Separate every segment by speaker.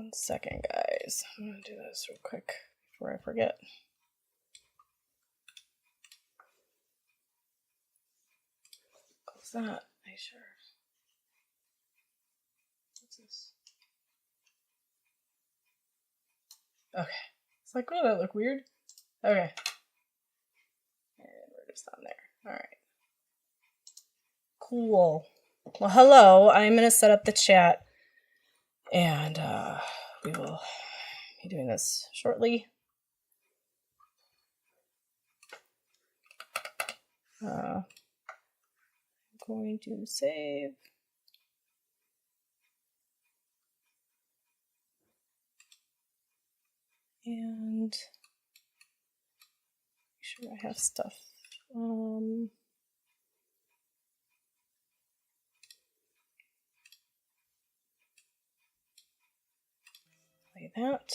Speaker 1: 1 second, guys. I'm gonna do this real quick before I forget. Close that. I sure. What's this? Okay. It's like, oh, that look weird. Okay. And we're just on there. All right. Cool. Well, hello. I'm gonna set up the chat, and we will be doing this shortly. I'm going to save. And make sure I have stuff. Play that.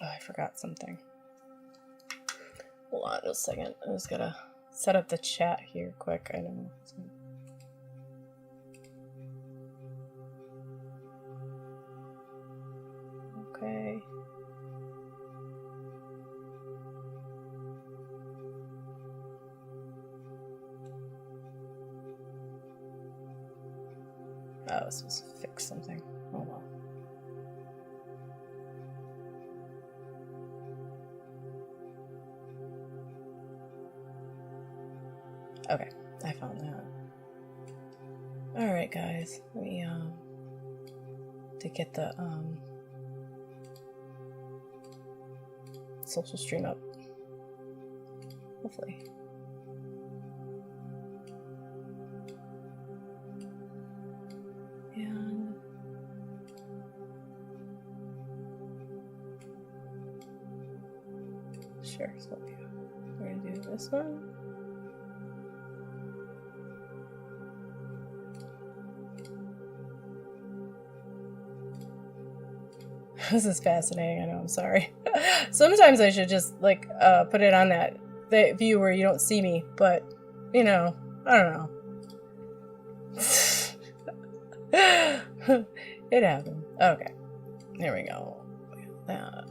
Speaker 1: Oh, I forgot something. Hold on just a second. I just gotta set up the chat here quick. I know. Okay. Oh, I was supposed to fix something. Oh well. Okay, I found that. Alright guys, let me to get the social stream up. Hopefully. And sure, so we're gonna do this one. This is fascinating. I know. I'm sorry. Sometimes I should just like put it on that view where you don't see me, but you know, I don't know. It happened. Okay, here we go. I'm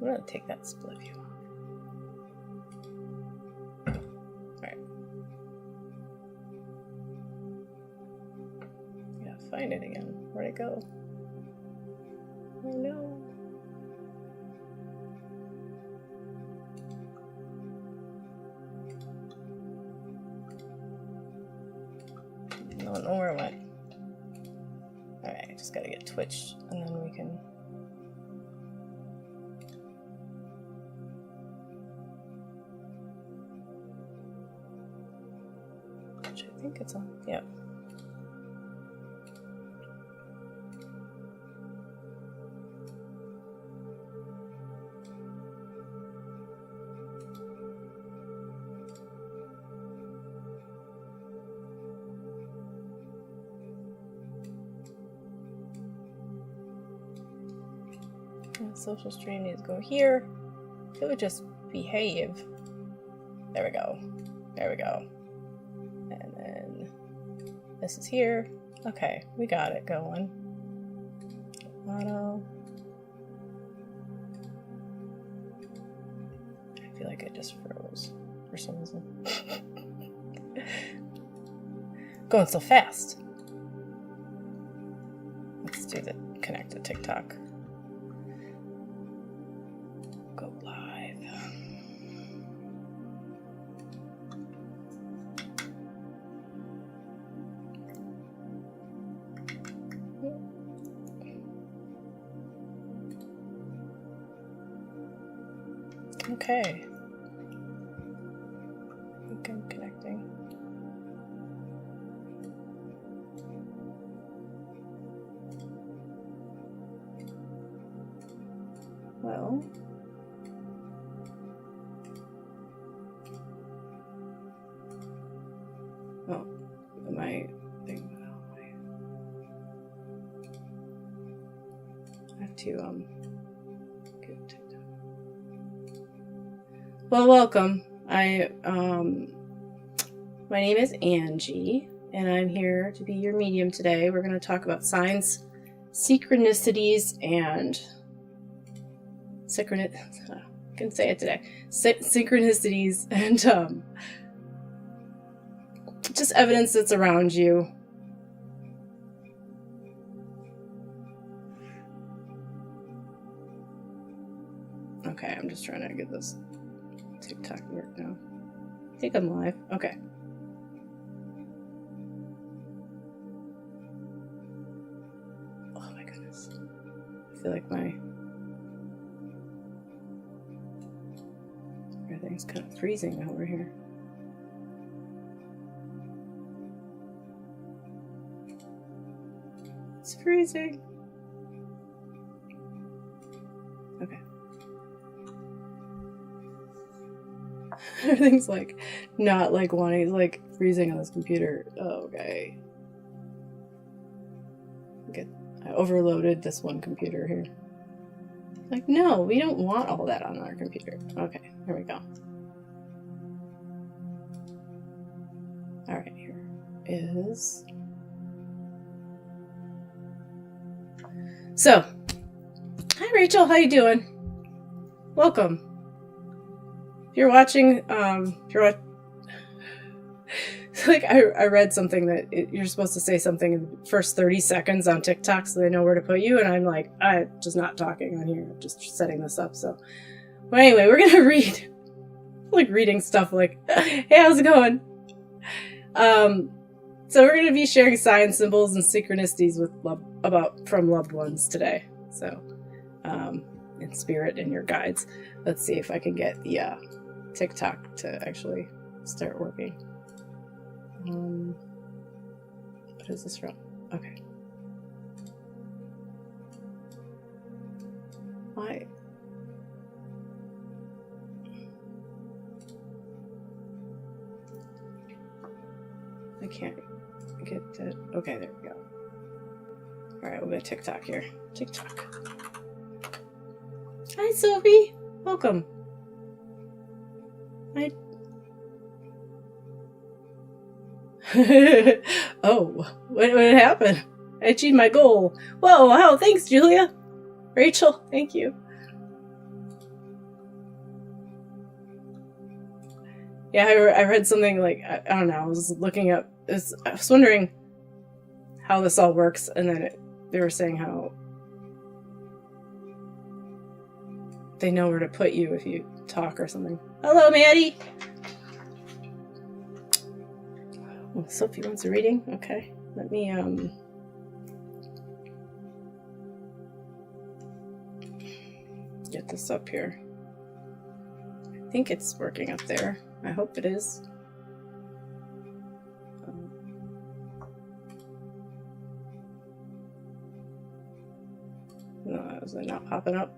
Speaker 1: gonna take that split view off. All right. Gotta find it again. Where'd it go? Oh no. I don't know where it went. Alright, just gotta get Twitch and then we can. Which I think it's on. Yep. Social stream needs to go here. It would just behave. There we go. There we go. And then this is here. Okay, we got it going. Auto. I feel like it just froze for some reason. Going so fast. Let's do the connect to TikTok. Go live. Okay. I think I'm connecting. Well. Oh, my thing. I have to go TikTok. Well, welcome. My name is Angie. and I'm here to be your medium today. We're going to talk about signs, synchronicities, and I can say it today. Synchronicities and just evidence that's around you. Okay, I'm just trying to get this TikTok to work now. I think I'm live. Okay. Oh my goodness. I feel like everything's kind of freezing over here. It's freezing. Okay. Everything's like not like wanting, like freezing on this computer. Oh, okay. I overloaded this one computer here. Like, no, we don't want all that on our computer. Okay, here we go. Alright, here is... So, hi Rachel, how you doing? Welcome. If you're watching, like I read something that you're supposed to say something in the first 30 seconds on TikTok so they know where to put you, and I'm like, I'm just not talking on here, I'm just setting this up. So, well, anyway, we're gonna read, like reading stuff like, hey, how's it going? So we're gonna be sharing signs, symbols, and synchronicities with from loved ones today. So, in spirit and your guides. Let's see if I can get the TikTok to actually start working. What is this from? Okay. Why? I can't get that. Okay, there we go. Alright, we'll go TikTok here. TikTok. Hi, Sophie. Welcome. Hi. Oh, what happened? I achieved my goal. Whoa, wow, thanks, Julia. Rachel, thank you. Yeah, I read something like, I don't know, I was looking up, I was wondering how this all works, and then they were saying how they know where to put you if you talk or something. Hello, Maddie! Oh, Sophie wants a reading? Okay, let me, get this up here. I think it's working up there. I hope it is. No, is it not popping up?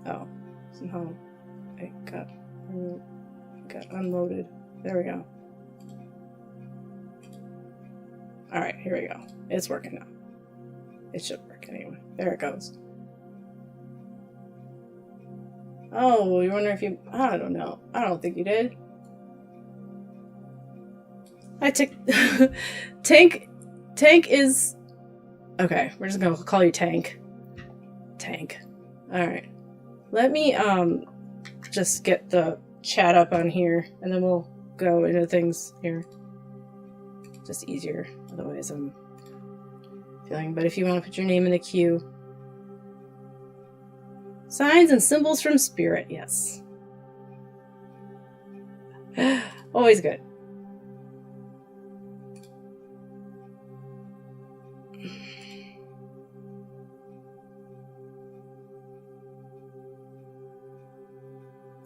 Speaker 1: Oh, somehow it got unloaded. There we go. Alright, here we go. It's working now. It should work anyway. There it goes. Oh, you're wondering if you... I don't know. I don't think you did. Tank is... Okay, we're just gonna call you Tank. Tank. Alright. Let me, just get the chat up on here, and then we'll go into things here. Just easier. Otherwise, I'm feeling... But if you want to put your name in the queue... Signs and symbols from spirit, yes. Always good.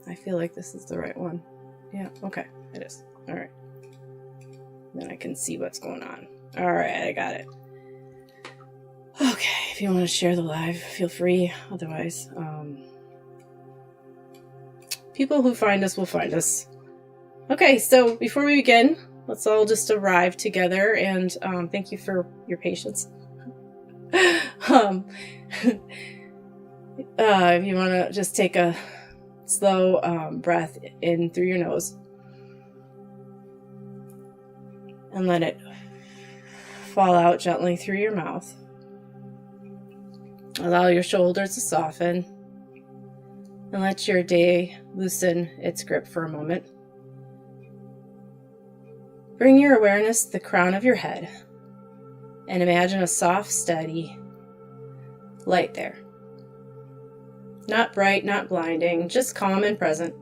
Speaker 1: I feel like this is the right one. Yeah, okay, it is. Alright. Then I can see what's going on. Alright, I got it. Okay, if you want to share the live, feel free. Otherwise, people who find us will find us. Okay, so before we begin, let's all just arrive together, and thank you for your patience. If you want to just take a slow breath in through your nose And let it fall out gently through your mouth. Allow your shoulders to soften. And let your day loosen its grip for a moment. Bring your awareness to the crown of your head. And imagine a soft, steady light there. Not bright, not blinding, just calm and present.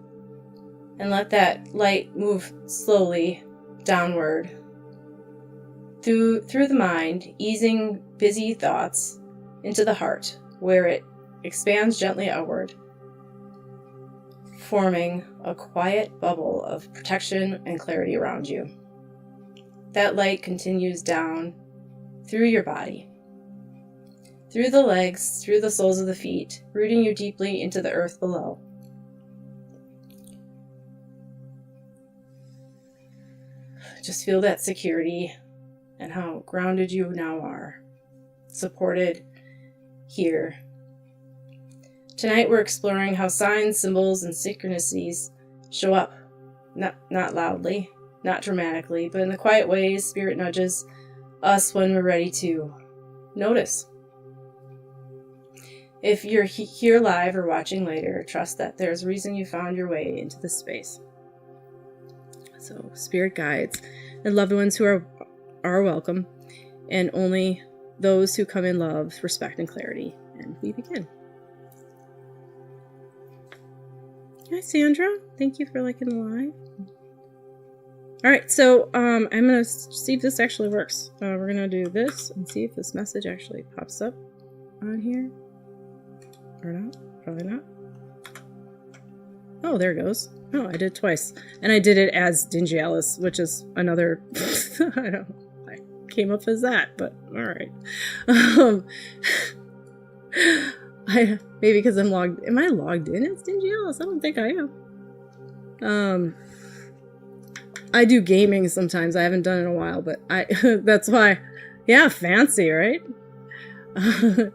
Speaker 1: And let that light move slowly downward through the mind, easing busy thoughts into the heart, where it expands gently outward, forming a quiet bubble of protection and clarity around you. That light continues down through your body, through the legs, through the soles of the feet, rooting you deeply into the earth below. Just feel that security and how grounded you now are, supported here. Tonight we're exploring how signs, symbols, and synchronicities show up, not loudly, not dramatically, but in the quiet ways Spirit nudges us when we're ready to notice. If you're here live or watching later, trust that there's a reason you found your way into this space. So, Spirit guides and loved ones who are welcome, and only those who come in love, respect, and clarity. And we begin. Hi, Sandra. Thank you for liking the live. All right, so I'm going to see if this actually works. We're going to do this and see if this message actually pops up on here. Or not. Probably not. Oh, there it goes. Oh, I did it twice. And I did it as Dingy Alice, which is another... I came up as that, but all right. Maybe because I'm logged... Am I logged in as Dingy Alice? I don't think I am. I do gaming sometimes. I haven't done it in a while, but that's why. Yeah, fancy, right? I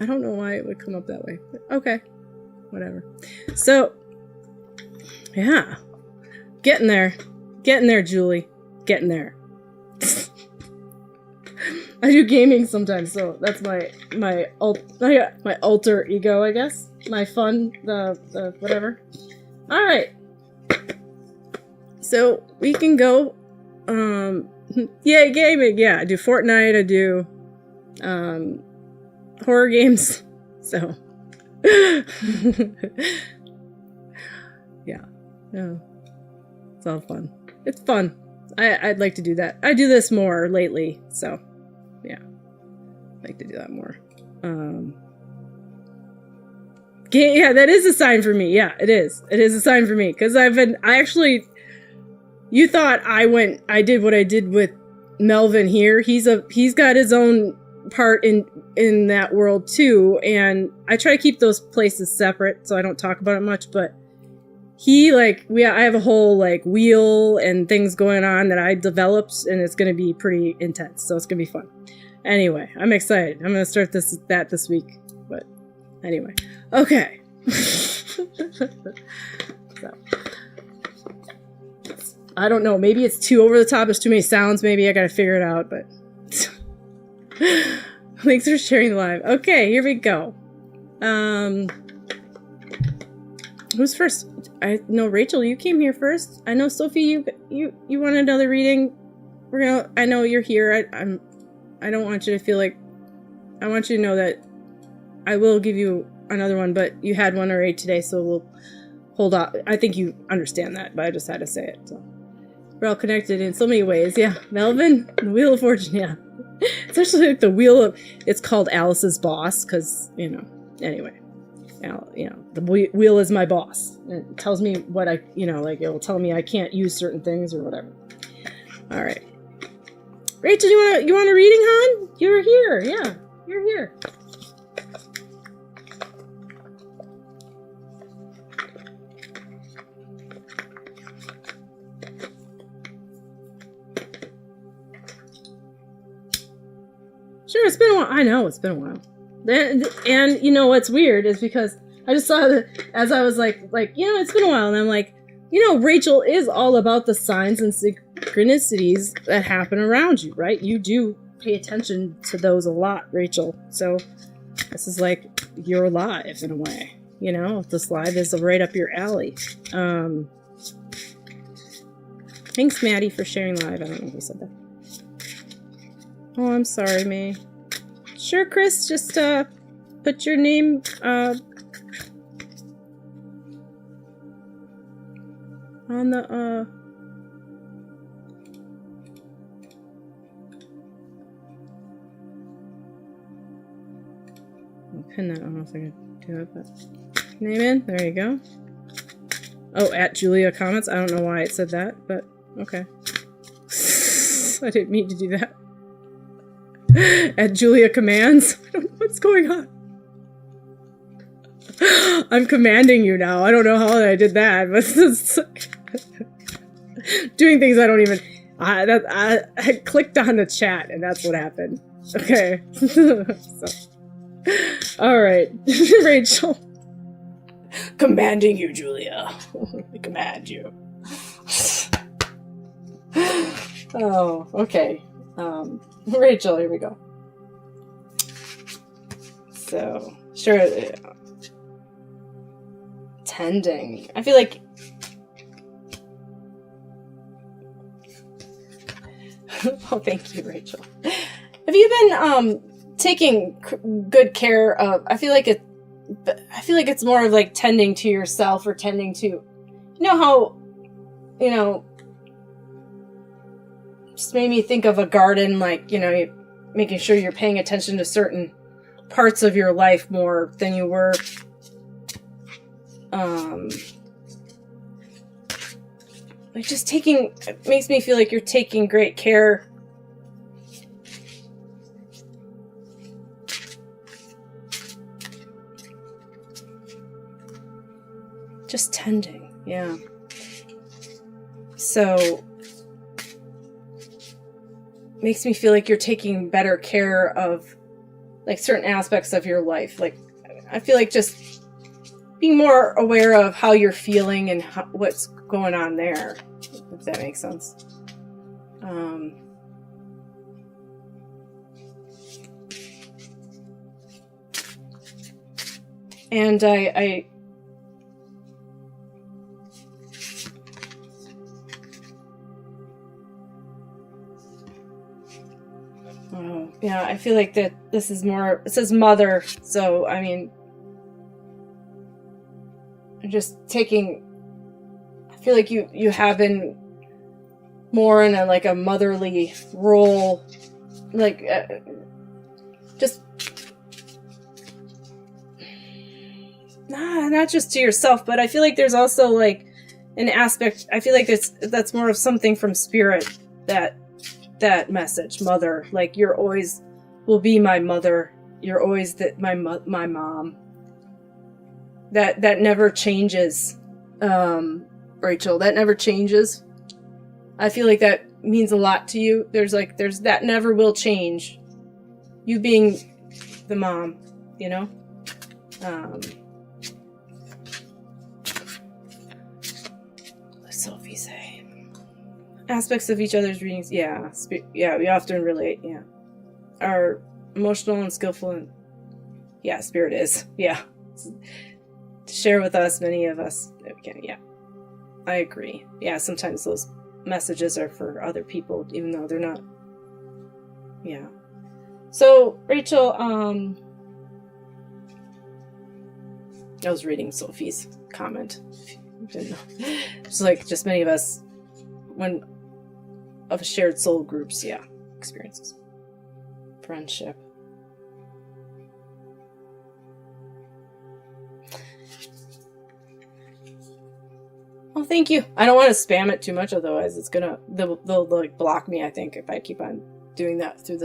Speaker 1: don't know why it would come up that way. But okay. Whatever. So, yeah. Getting there. Getting there, Julie. Getting there. I do gaming sometimes, so that's my alter ego, I guess. My fun, the whatever. All right. So we can go. Yeah, gaming. Yeah, I do Fortnite. I do horror games. So yeah, it's all fun. It's fun. I'd like to do that. I do this more lately, so yeah, I'd like to do that more. Yeah, that is a sign for me. Yeah, it is. It is a sign for me because you thought I did what I did with Melvin here. He's got his own part in that world too, and I try to keep those places separate so I don't talk about it much, but I have a whole wheel and things going on that I developed, and it's going to be pretty intense, so it's going to be fun. Anyway, I'm excited. I'm going to start that this week, but anyway. Okay. So, I don't know. Maybe it's too over the top. There's too many sounds. Maybe I got to figure it out, but thanks for sharing the live. Okay, here we go. Who's first? I know Rachel, you came here first. I know Sophie, you want another reading. I know you're here. I don't want you to feel like, I want you to know that I will give you another one, but you had one already today, so we'll hold off. I think you understand that, but I just had to say it. So we're all connected in so many ways. Yeah, Melvin, the Wheel of Fortune. Yeah, it's actually like the wheel of. It's called Alice's boss because Anyway. The wheel is my boss. It tells me what it will tell me I can't use certain things or whatever. All right. Rachel, you want a reading, hon? You're here. Yeah, you're here. Sure, it's been a while. I know it's been a while. And you know what's weird is because I just saw that as I was like it's been a while, and I'm like, Rachel is all about the signs and synchronicities that happen around you, right? You do pay attention to those a lot, Rachel. So this is like you're live in a way, you know? This live is right up your alley. Thanks, Maddie, for sharing live. I don't know who said that. Oh, I'm sorry, May. Sure, Chris, just put your name on the I'll pin that. I don't know if I can do it, but name in. There you go. Oh, at Julia comments. I don't know why it said that, but okay. I didn't mean to do that. At Julia commands. I don't know what's going on. I'm commanding you now. I don't know how I did that, but doing things I don't even. I clicked on the chat and that's what happened. Okay. So. All right, Rachel. Commanding you, Julia. I command you. Oh, okay. Rachel, here we go. So, sure. Tending. I feel like. Oh, thank you, Rachel. Have you been taking good care of? I feel like it's more of like tending to yourself or tending to, you know how, you know, just made me think of a garden, like, you know, making sure you're paying attention to certain parts of your life more than you were, like just taking, it makes me feel like you're taking great care. Just tending, yeah. So, makes me feel like you're taking better care of, like, certain aspects of your life. Like, I feel like just being more aware of how you're feeling and what's going on there, if that makes sense. And oh, yeah, I feel like that this is more, it says mother, so, I mean, I'm just taking, I feel like you have been more in like a motherly role, like, just, not just to yourself, but I feel like there's also like an aspect, I feel like that's more of something from spirit, that message, mother, like you're always will be my mother, you're always my mom, that never changes, Rachel, that never changes. I feel like that means a lot to you. There's that never will change, you being the mom, you know. Sophie say aspects of each other's readings, yeah, we often relate, yeah, are emotional and skillful, and yeah, spirit is, yeah, to share with us, many of us, okay, yeah, I agree, yeah, sometimes those messages are for other people, even though they're not, yeah. So, Rachel, I was reading Sophie's comment, didn't know. It's like just many of us, when of shared soul groups, yeah, experiences, friendship. Oh, thank you. I don't want to spam it too much, otherwise it's gonna they'll like block me, I think, if I keep on doing that through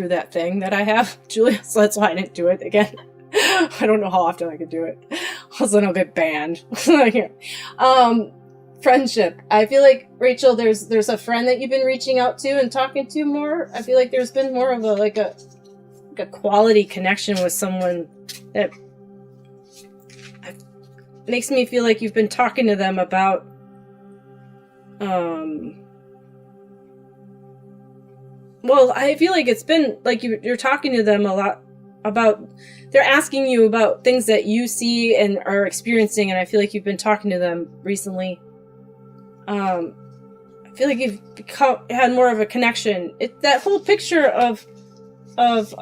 Speaker 1: that thing that I have, Julia. So that's why I didn't do it again. I don't know how often I could do it. Also, I'll get banned. Friendship. I feel like, Rachel, there's a friend that you've been reaching out to and talking to more. I feel like there's been more of a quality connection with someone that makes me feel like you've been talking to them about well, I feel like it's been like you're talking to them a lot about, they're asking you about things that you see and are experiencing, and I feel like you've been talking to them recently. I feel like you've had more of a connection. That whole picture of it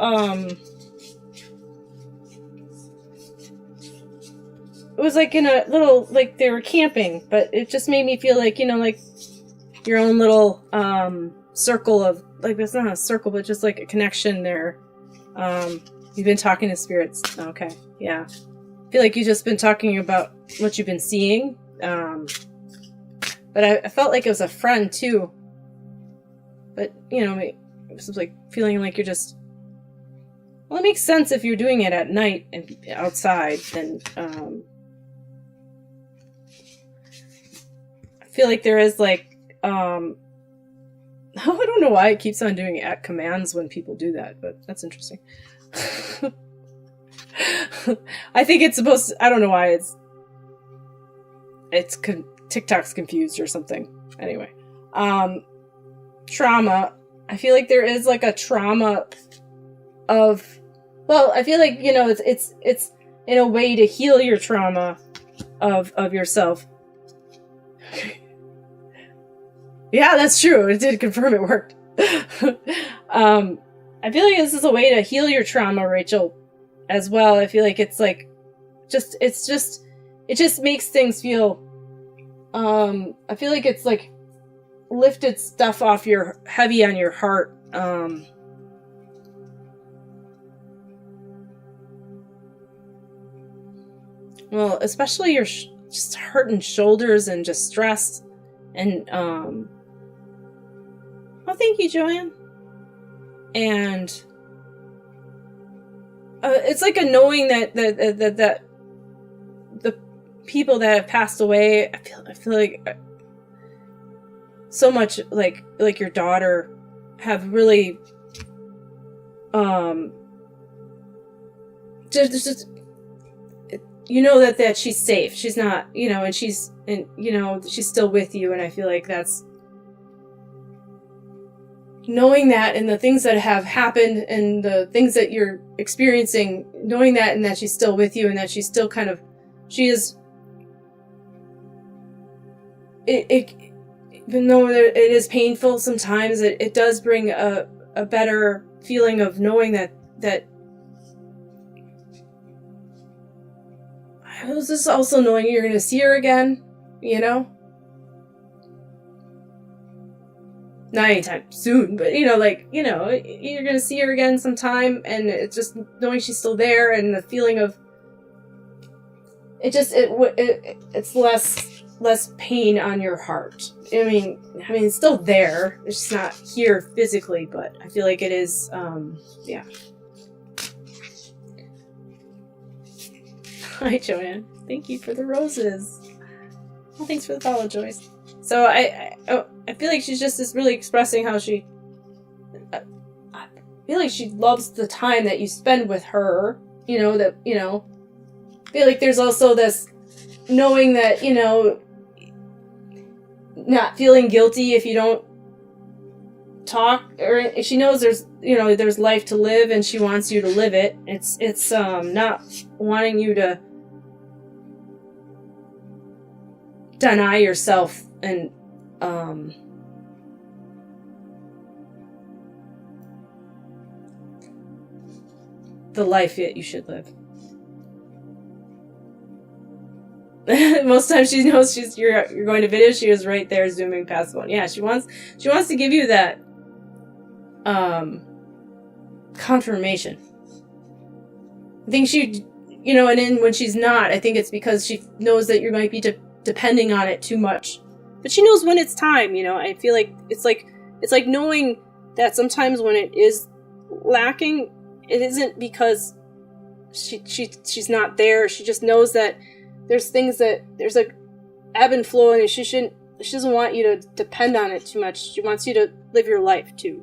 Speaker 1: was like in a little, like they were camping, but it just made me feel like, like your own little circle of, like, it's not a circle, but just like a connection there. You've been talking to spirits. Okay, yeah. I feel like you've just been talking about what you've been seeing. But I felt like it was a friend too. But, it was like feeling like you're just, well, it makes sense if you're doing it at night and outside, then I feel like there is like, I don't know why it keeps on doing at commands when people do that, but that's interesting. I think it's supposed to, I don't know why TikTok's confused or something. Anyway, trauma. I feel like there is like a trauma of, well, I feel like, it's in a way to heal your trauma of yourself. Yeah, that's true. It did confirm it worked. I feel like this is a way to heal your trauma, Rachel, as well. I feel like it's like, it just makes things feel, I feel like it's like lifted stuff off heavy on your heart. Well, especially your just hurting shoulders and just stress. And, oh, thank you, Joanne. And it's like a knowing that the people that have passed away, I feel like so much like your daughter have really just that she's safe. She's not, and she's still with you, and I feel like that's knowing that, and the things that have happened and the things that you're experiencing, knowing that, and that she's still with you, and that she's still she is, even though it is painful sometimes, it does bring a better feeling of knowing that I was just also knowing you're going to see her again, Not anytime soon, but, you're going to see her again sometime, and it's just knowing she's still there, and the feeling of, it's less pain on your heart. I mean, it's still there. It's just not here physically, but I feel like it is, yeah. Hi, Joanne. Thank you for the roses. Well, thanks for the follow, Joyce. So I feel like she's just really expressing how I feel like she loves the time that you spend with her. I feel like there's also this knowing that, not feeling guilty if you don't talk, or she knows there's life to live, and she wants you to live it. It's not wanting you to deny yourself and the life that you should live. Most times she knows you're going to video. She is right there zooming past the phone. Yeah, she wants to give you that confirmation. I think she, and then when she's not, I think it's because she knows that you might be depending on it too much. But she knows when it's time. I feel like it's like knowing that sometimes when it is lacking, it isn't because she's not there. She just knows that there's things that there's a ebb and flow, and she doesn't want you to depend on it too much. She wants you to live your life too,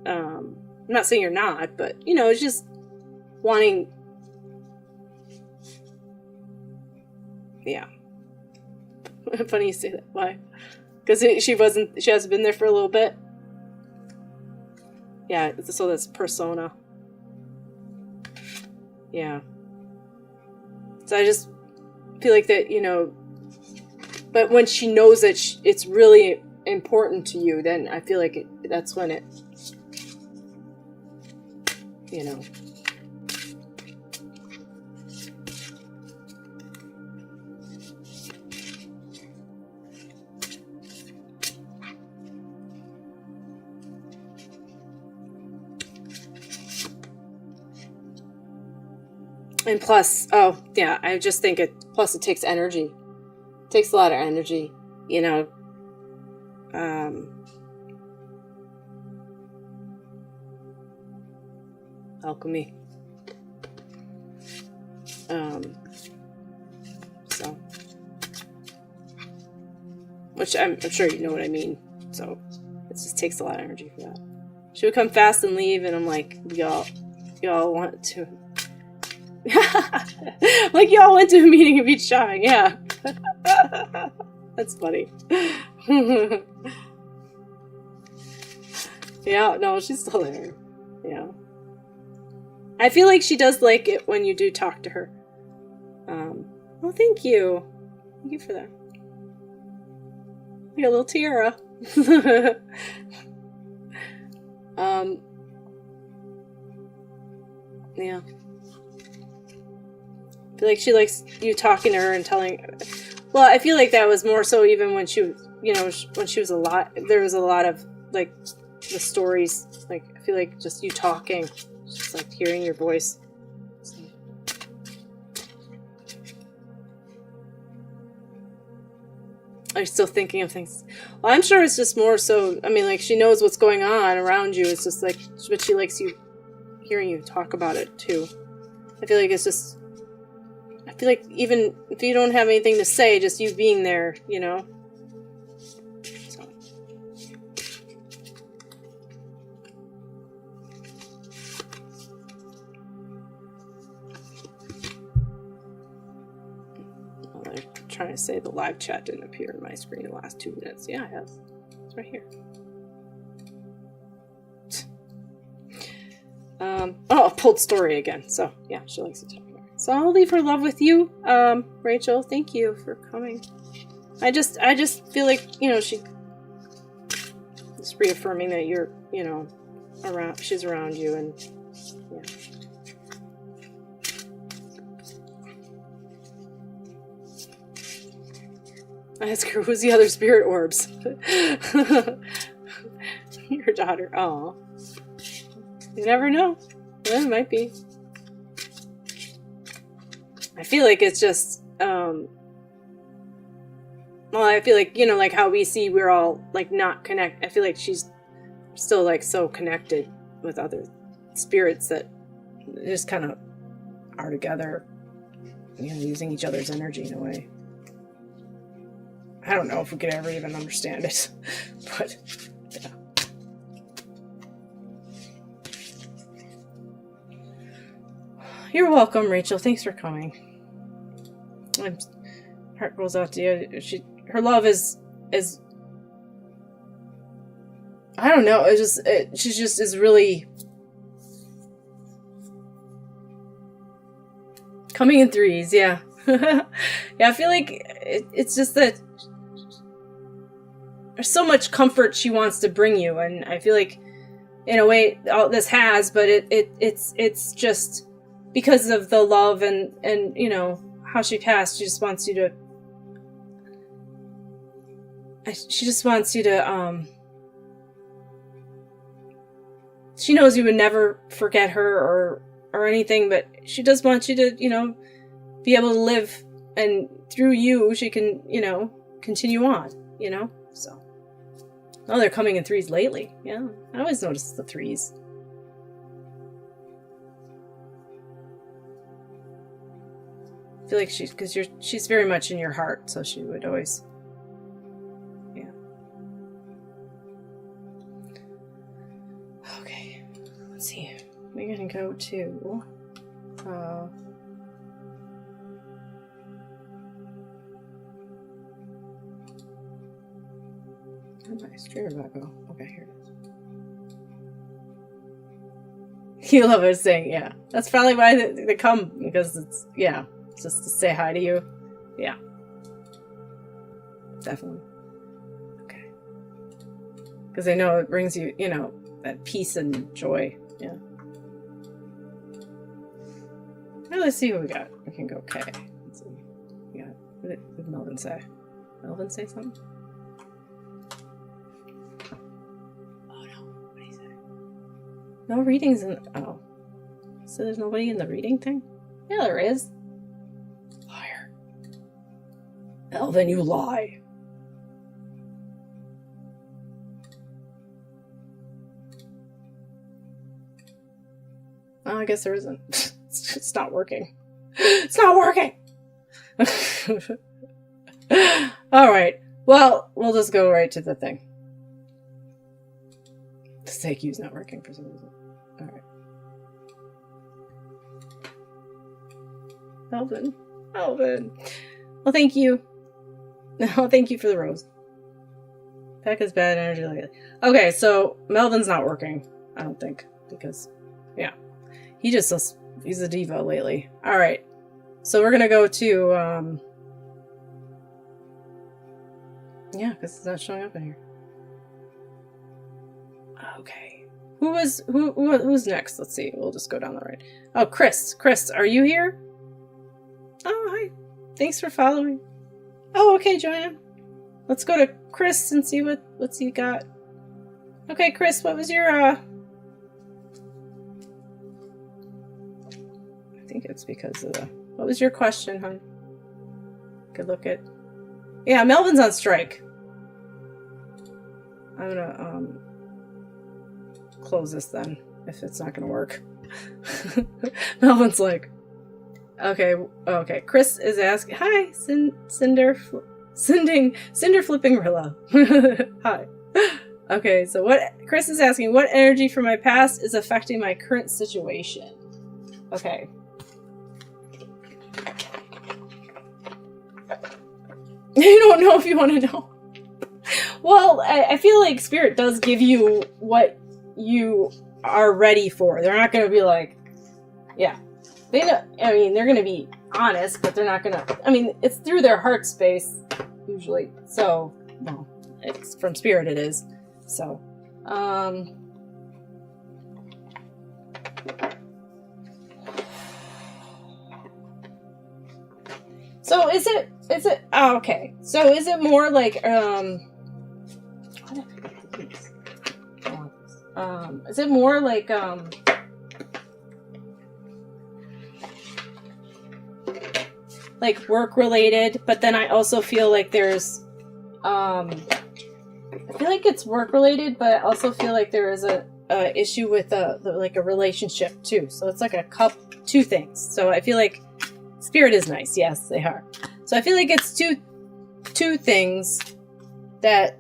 Speaker 1: I'm not saying you're not, but it's just wanting, yeah. Funny you say that. Why? Because she hasn't been there for a little bit. Yeah, so that's persona. Yeah. So I just feel like that, you know, but when she knows that it's really important to you, then I feel like that's when it, you know. And plus, oh, yeah, I just think plus it takes energy. It takes a lot of energy, you know. Alchemy. So. Which I'm sure you know what I mean. So, it just takes a lot of energy for that. She would come fast and leave, and I'm like, y'all want to... like y'all went to a meeting of beach shopping, yeah. That's funny. Yeah, no, she's still there. Yeah. I feel like she does like it when you do talk to her. Well, thank you. Thank you for that. Like a little tiara. Yeah. I feel like she likes you talking to her and telling... Well, I feel like that was more so even when she was, you know, when she was a lot... There was a lot of, like, the stories. Like, I feel like just you talking. Just, like, hearing your voice. So. Are you still thinking of things? Well, I'm sure it's just more so... I mean, like, she knows what's going on around you. It's just, like... But she likes you... Hearing you talk about it, too. I feel like it's just... I feel like even if you don't have anything to say, just you being there, you know? So. Well, they're trying to say the live chat didn't appear in my screen in the last 2 minutes. Yeah, it has. It's right here. Oh, pulled story again. So, yeah, she likes to talk. So I'll leave her love with you, Rachel. Thank you for coming. I just feel like, you know, she just reaffirming that you're, you know, around. She's around you, and yeah. I ask her, who's the other spirit orbs? Your daughter. Oh, you never know. Well, it might be. I feel like it's just, well, I feel like, you know, like how we see we're all, like, not connect. I feel like she's still, like, so connected with other spirits that just kind of are together, you know, using each other's energy in a way. I don't know if we could ever even understand it, but, yeah. You're welcome, Rachel. Thanks for coming. Heart goes out to you. Her love is I don't know. She just is really coming in threes. Yeah, yeah. I feel like it's just that there's so much comfort she wants to bring you, and I feel like, in a way, all this has, but it's just because of the love and you know. How she passed, she just wants you to she knows you would never forget her or anything, but she does want you to, you know, be able to live, and through you she can, you know, continue on, you know. So, oh, they're coming in threes lately. Yeah, I always notice the threes. I feel like she's very much in your heart, so she would always, yeah. Okay, let's see. We're gonna go to, where'd my streamer back go? Okay, here it is. You love us saying, yeah. That's probably why they come, because it's, yeah, just to say hi to you. Yeah. Definitely. Okay. Because they know it brings you, you know, that peace and joy. Yeah. Now let's see what we got. We can go K. Let's see. We got, what did Melvin say? Melvin say something? Oh no. What did he say? No readings in. Oh. So there's nobody in the reading thing? Yeah, there is. Liar. Melvin, you lie. Oh, I guess there isn't. It's not working. It's not working! Alright. Well, we'll just go right to the thing. The CQ's not working for some reason. Alright. Melvin. Melvin. Well, thank you. No, thank you for the rose. Becca's bad energy lately. Okay, so Melvin's not working. I don't think. Because, yeah. He's a diva lately. Alright. So we're gonna go to, yeah, because it's not showing up in here. Okay. Who's next? Let's see. We'll just go down the right. Oh, Chris. Chris, are you here? Oh, hi. Thanks for following. Oh, okay, Joanne. Let's go to Chris and see what's he got. Okay, Chris, what was your, I think it's because of the... What was your question, hon? Could look at... Yeah, Melvin's on strike. I'm gonna, close this then, if it's not gonna work. Melvin's like... Okay. Chris is asking... Hi, Cinder Flipping Rilla. Hi. Okay, so Chris is asking, what energy from my past is affecting my current situation? Okay. I don't know if you want to know. Well, I feel like Spirit does give you what you are ready for. They're not going to be like, yeah. They know, I mean, they're going to be honest, but they're not going to, I mean, it's through their heart space, usually. So, well, it's from Spirit it is. So, so is it, oh, okay. So is it more like, is it more like work related, but then I also feel like there's, I feel like it's work related, but I also feel like there is a issue with like a relationship too. So it's like two things. So I feel like Spirit is nice. Yes, they are. So I feel like it's two things that,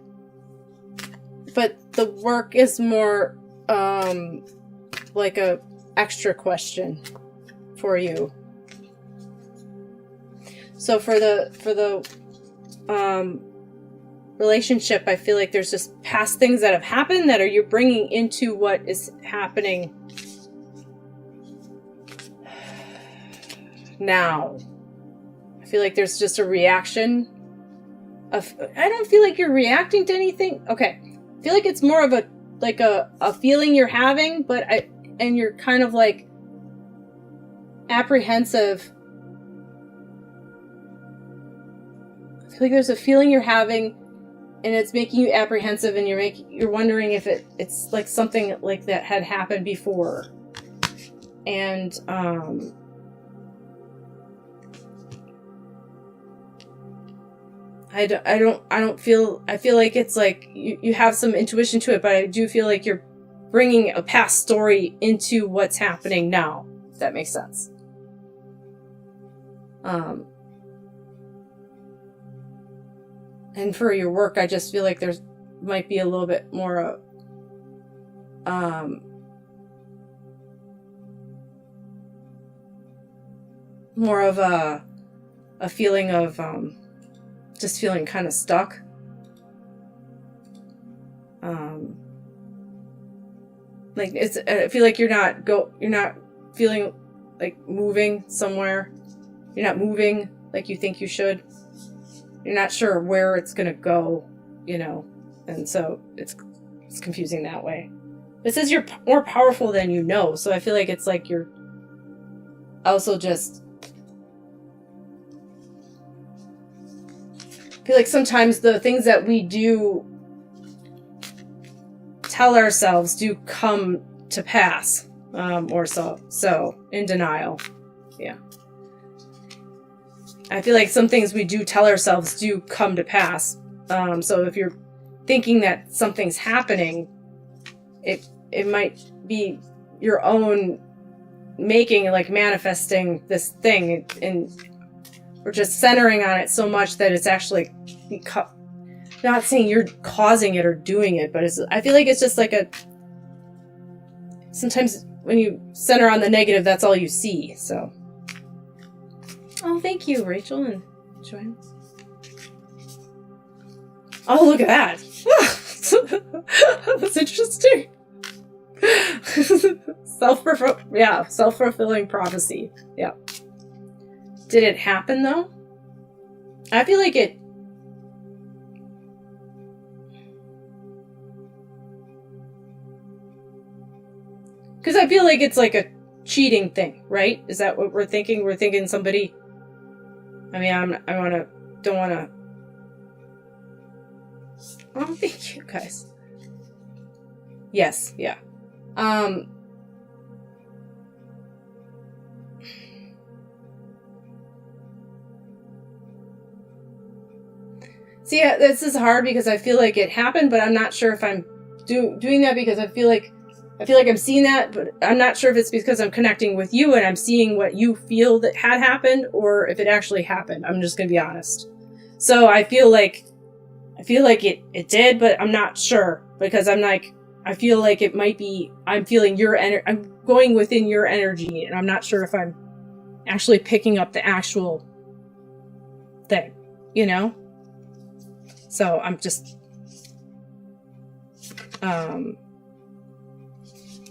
Speaker 1: but the work is more like a extra question for you. So for the relationship, I feel like there's just past things that have happened that you're bringing into what is happening now. I feel like there's just a reaction of, I don't feel like you're reacting to anything. Okay. I feel like it's more of a feeling you're having, and you're kind of like apprehensive. I feel like there's a feeling you're having and it's making you apprehensive, and you're wondering if it's like something like that had happened before. And I feel like it's like you have some intuition to it, but I do feel like you're bringing a past story into what's happening now, if that makes sense. And for your work, I just feel like there's might be a little bit more more of a feeling of just feeling kind of stuck. Like I feel like you're not feeling like moving somewhere. You're not moving like you think you should. You're not sure where it's gonna go, you know, and so it's confusing that way. It says you're more powerful than you know, so I feel like it's like you're also just. I feel like sometimes the things that we do tell ourselves do come to pass, or so in denial. Yeah. I feel like some things we do tell ourselves do come to pass. So if you're thinking that something's happening, it might be your own making, like manifesting this thing, and we're just centering on it so much that it's actually not saying you're causing it or doing it, but I feel like it's just like sometimes when you center on the negative, that's all you see. So, oh, thank you, Rachel and Joanne. Oh, look at that. That's interesting. Self-fulfilling prophecy. Yeah. Did it happen though? I feel like it. Because I feel like it's like a cheating thing, right? Is that what we're thinking? We're thinking somebody. I mean, don't want to. Oh, thank you guys. Yes, yeah. See, this is hard because I feel like it happened, but I'm not sure if I'm doing that because I feel like I'm seeing that, but I'm not sure if it's because I'm connecting with you and I'm seeing what you feel that had happened, or if it actually happened. I'm just gonna be honest. So I feel like it did, but I'm not sure because I feel like it might be. I'm feeling your energy. I'm going within your energy, and I'm not sure if I'm actually picking up the actual thing. You know. So I'm just.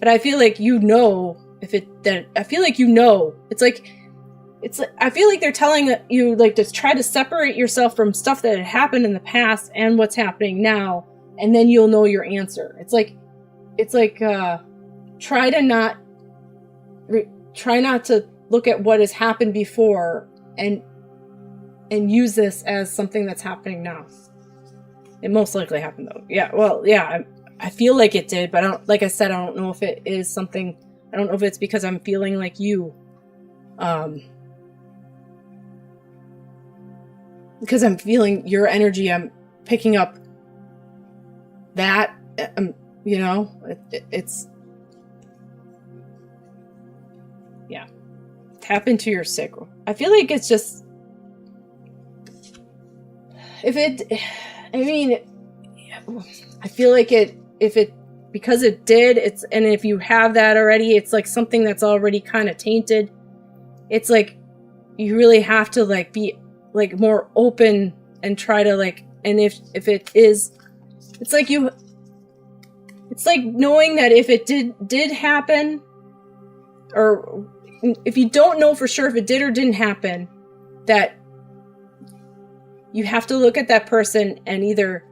Speaker 1: But I feel like you know I feel like you know. It's like I feel like they're telling you like to try to separate yourself from stuff that had happened in the past and what's happening now, and then you'll know your answer. It's like try not to look at what has happened before and use this as something that's happening now. It most likely happened though. Yeah, well, yeah, I feel like it did, but like I said, I don't know if it is something. I don't know if it's because I'm feeling like you. Because I'm feeling your energy, I'm picking up that, you know, it's, yeah. Tap into your sacral. I feel like it's just, I feel like because it did, and if you have that already, it's like something that's already kind of tainted. It's like, you really have to like be like more open and try to like, and if it is, it's like knowing that if it did happen, or if you don't know for sure if it did or didn't happen, that you have to look at that person and either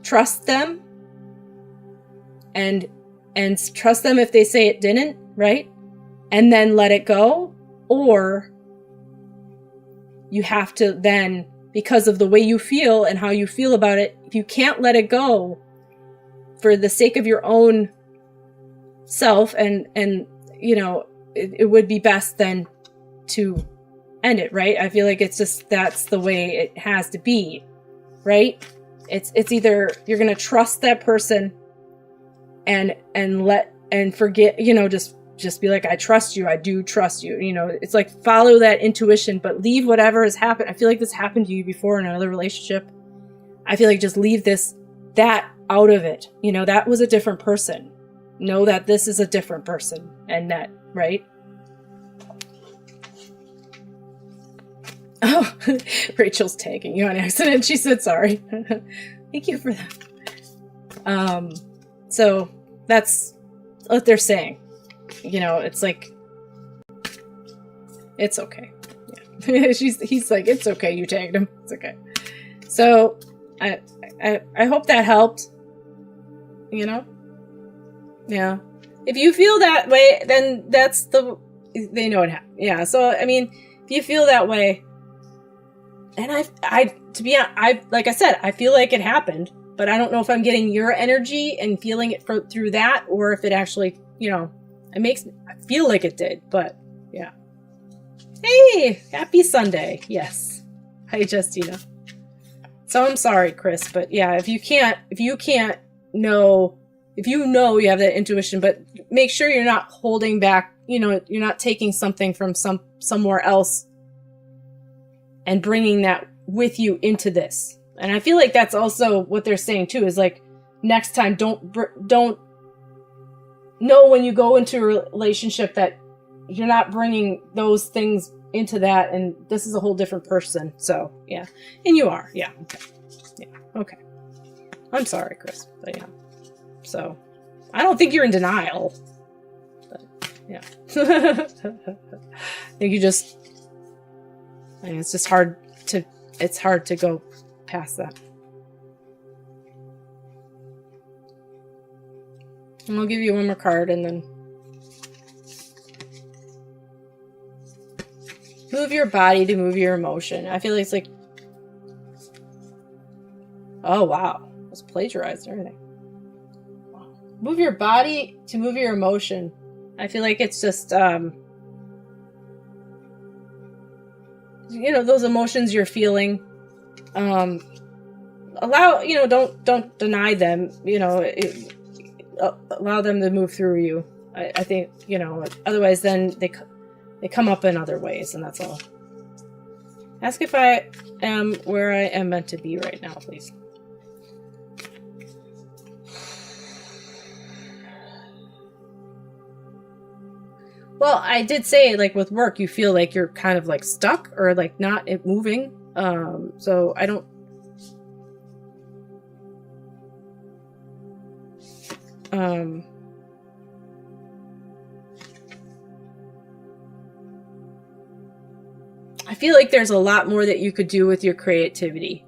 Speaker 1: trust them and trust them if they say it didn't, right? And then let it go, or you have to then, because of the way you feel and how you feel about it, if you can't let it go for the sake of your own self, and you know, it would be best then to end it, right? I feel like it's just, that's the way it has to be, right? It's either you're going to trust that person and forget, you know, just be like, I trust you. I do trust you. You know, it's like follow that intuition, but leave whatever has happened. I feel like this happened to you before in another relationship. I feel like just leave that out of it. You know, that was a different person. Know that this is a different person, and that, right? Oh, Rachel's tagging you on accident. She said sorry. Thank you for that. So that's what they're saying. You know, it's like, it's okay. Yeah. He's like, it's okay. You tagged him. It's okay. So I hope that helped. You know? Yeah. If you feel that way, then they know it happened. Yeah. So, I mean, if you feel that way, and to be honest, like I said, I feel like it happened, but I don't know if I'm getting your energy and feeling it through that, or if it actually, you know, I feel like it did, but yeah. Hey, happy Sunday. Yes. Hi, Justina. So I'm sorry, Chris, but yeah, if you know you have that intuition, but make sure you're not holding back, you know, you're not taking something from somewhere else and bringing that with you into this. And I feel like that's also what they're saying too, is like, next time, don't know when you go into a relationship that you're not bringing those things into that, and this is a whole different person. So yeah, and you are. Yeah. Okay. Yeah. Okay. I'm sorry, Chris, but yeah. So I don't think you're in denial, but yeah. I think it's just hard to go past that. And I'll give you one more card and then move your body to move your emotion. I feel like it's like, oh wow, it was plagiarized and everything. Wow. Move your body to move your emotion. I feel like it's just, you know, those emotions you're feeling. Allow, you know, don't deny them. You know, allow them to move through you. I think, you know, otherwise then they come up in other ways, and that's all. Ask if I am where I am meant to be right now, please. Well, I did say, like, with work, you feel like you're kind of, like, stuck or, like, not moving. So I don't... I feel like there's a lot more that you could do with your creativity.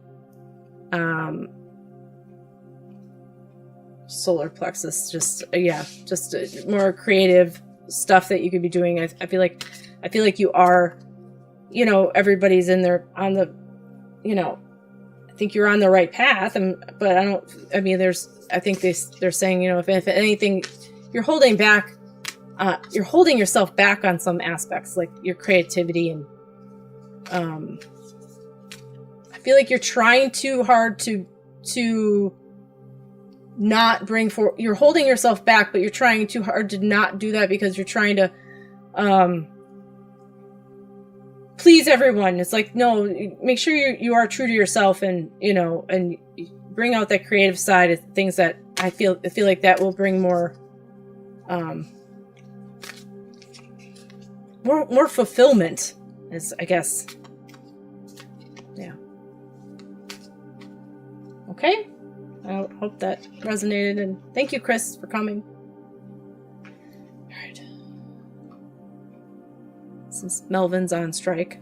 Speaker 1: Solar plexus, just more creative stuff that you could be doing. I feel like you are, you know, everybody's in there on the, you know, I think you're on the right path, but I think they're saying, you know, if anything, you're holding yourself back on some aspects, like your creativity, and I feel like you're trying too hard to not bring forward. You're holding yourself back, but you're trying too hard to not do that because you're trying to please everyone. It's like, no, make sure you are true to yourself, and, you know, and bring out that creative side of things that I feel like that will bring more fulfillment, is, I guess. Yeah. Okay. I hope that resonated, and thank you, Chris, for coming. All right. Since Melvin's on strike.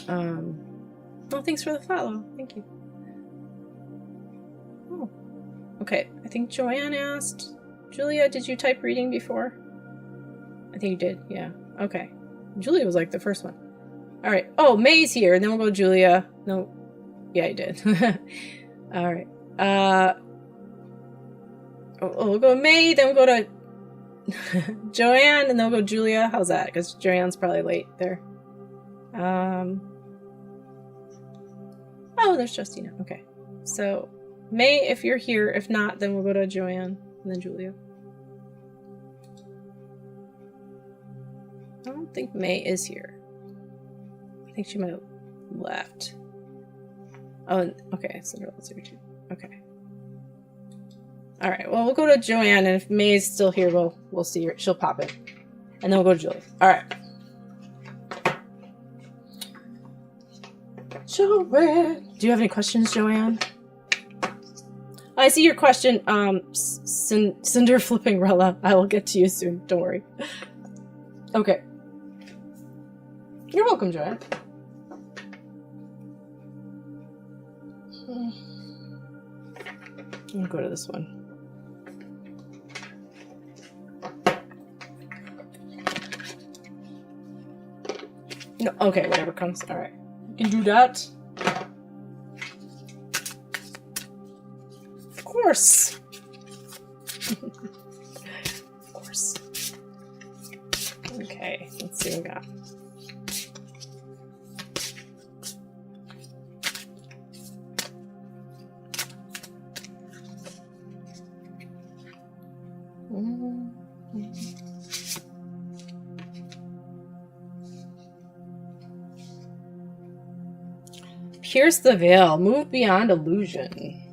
Speaker 1: Well, thanks for the follow. Thank you. Oh. Okay. I think Joanne asked, Julia, did you type reading before? I think you did. Yeah. Okay. Julia was like the first one. All right. Oh, May's here, and then we'll go Julia. No. Yeah, I did. All right. We'll go May, then we'll go to Joanne, and then we'll go Julia. How's that? Because Joanne's probably late there. Oh, there's Justina. Okay. So, May, if you're here. If not, then we'll go to Joanne, and then Julia. I don't think May is here. I think she might have left. Oh, okay. Cinderella's here too. Okay. All right. Well, we'll go to Joanne, and if May's still here, we'll see her. She'll pop in, and then we'll go to Julia. All right. Joanne, do you have any questions, Joanne? I see your question, Cinder Flipping Rella. I will get to you soon. Don't worry. Okay. You're welcome, Joanne. I'm gonna go to this one. No, okay, whatever comes. Alright. You can do that. Of course. Of course. Okay, let's see what we got. Pierce the veil. Move beyond illusion.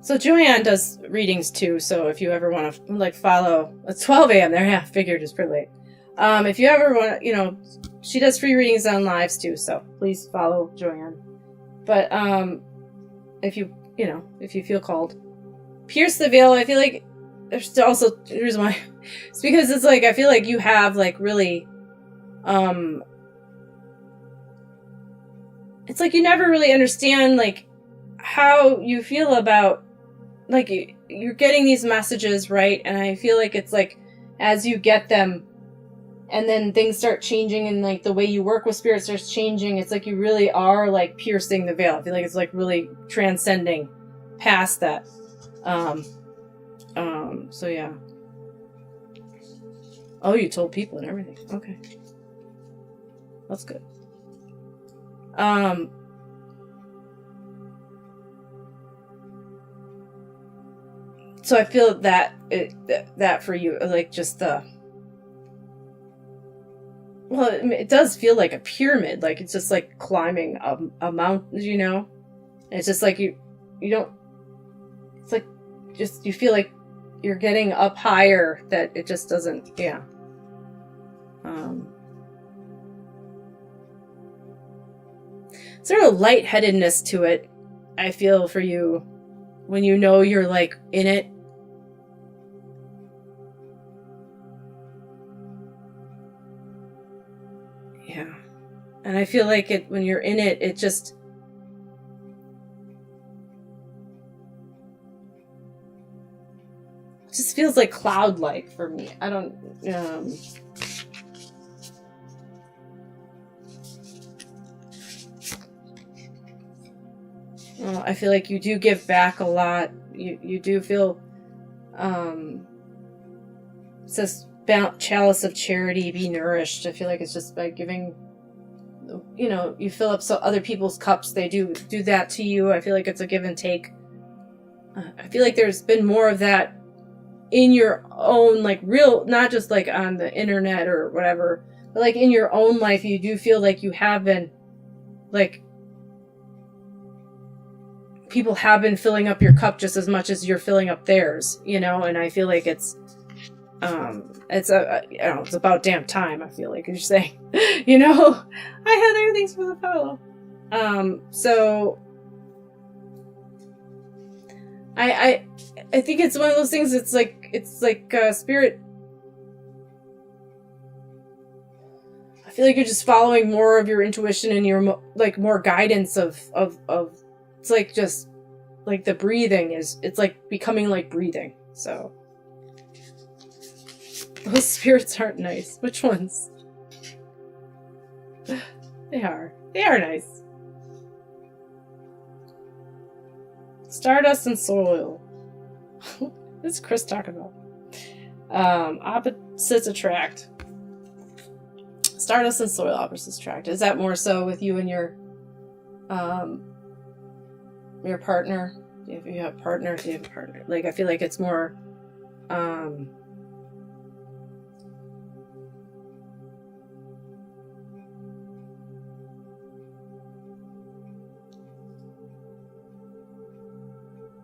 Speaker 1: So Joanne does readings too, so if you ever want to like follow, it's 12 a.m. there, yeah, figured it's pretty late. If you ever want to, she does free readings on lives too, so please follow Joanne. But if you feel called, pierce the veil. I feel like there's also the reason why. It's because it's like I feel like you have like really, it's like you never really understand like how you feel about like you're getting these messages, right? And I feel like it's like as you get them, and then things start changing and like the way you work with spirit starts changing, it's like you really are like piercing the veil. I feel like it's like really transcending past that. So yeah. Oh, you told people and everything. Okay. That's good. So I feel that that for you, like just the, well, it does feel like a pyramid, like it's just like climbing a mountain, It's just like you don't, it's like just, you feel like you're getting up higher, that it just doesn't, yeah. Sort of lightheadedness to it, I feel for you, when you're like in it. Yeah. And I feel like when you're in it, it just feels like cloud-like for me. I don't, well, I feel like you do give back a lot. You do feel, it says, chalice of charity, be nourished. I feel like it's just by giving, you fill up so other people's cups, they do that to you. I feel like it's a give and take. I feel like there's been more of that in your own, like, real, not just like on the internet or whatever, but like in your own life, you do feel like you have been, like, people have been filling up your cup just as much as you're filling up theirs, and I feel like it's about damn time, I feel like, as you're saying, I had other things for the fellow. So I think it's one of those things, it's like spirit, I feel like you're just following more of your intuition and your, like, more guidance of it's like just like the breathing it's like becoming like breathing. So those spirits aren't nice. Which ones? They are nice. Stardust and soil. This is Chris talking about. Opposites attract. Stardust and soil, opposites attract. Is that more so with you and your partner? If you have a partner, like, I feel like it's more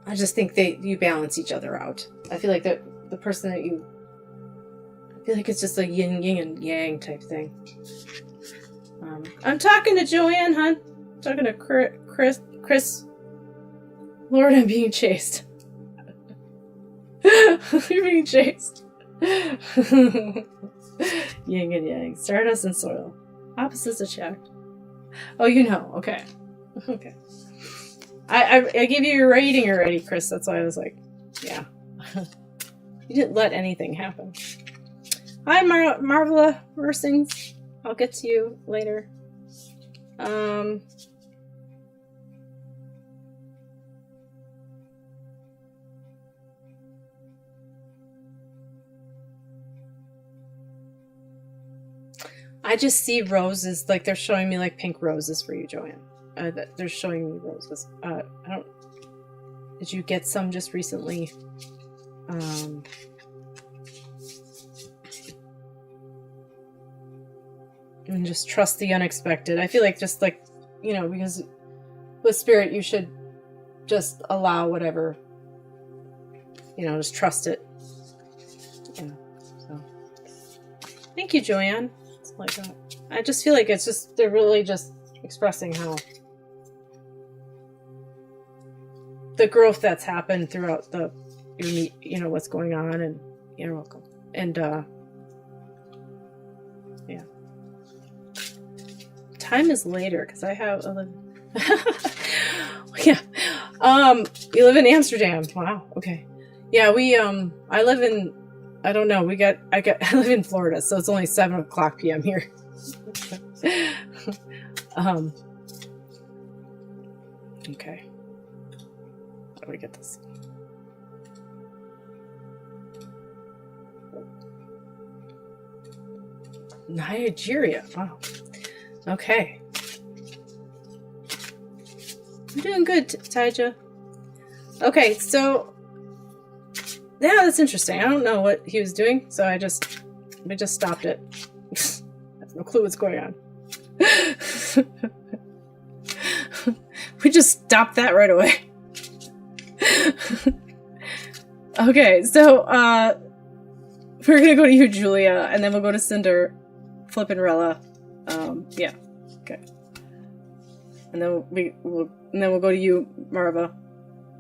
Speaker 1: I I just think you balance each other out. I feel like the person that you... I feel like it's just a yin and yang type thing. I'm talking to Joanne, hon. I'm talking to Chris. Lord, I'm being chased. You're being chased. Yin and yang. Stardust and soil. Opposites attract. Oh, you know. Okay. Okay. I gave you your rating already, Chris. That's why I was like, yeah. You didn't let anything happen. Hi, Marvela Mersings. I'll get to you later. I just see roses, like they're showing me like pink roses for you, Joanne. They're showing me roses. I don't... Did you get some just recently? And just trust the unexpected. I feel like just like, you know, because with spirit, you should just allow whatever, you know, just trust it. Yeah. So, thank you, Joanne. It's like that. I just feel like it's just, they're really just expressing how the growth that's happened throughout you know, what's going on, and you're welcome. And, yeah. Time is later, because I have 11. Yeah. You live in Amsterdam. Wow. Okay. Yeah, I live in, I don't know, I live in Florida, so it's only 7:00 p.m. here. Okay. How do we get this? Nigeria. Wow. Okay. You're doing good, Taija. Okay, so yeah, that's interesting. I don't know what he was doing, so we just stopped it. I have no clue what's going on. We just stopped that right away. Okay, so we're gonna go to you, Julia, and then we'll go to Cinder, Flip, and Rella. Yeah. Okay. And then we'll go to you, Marva,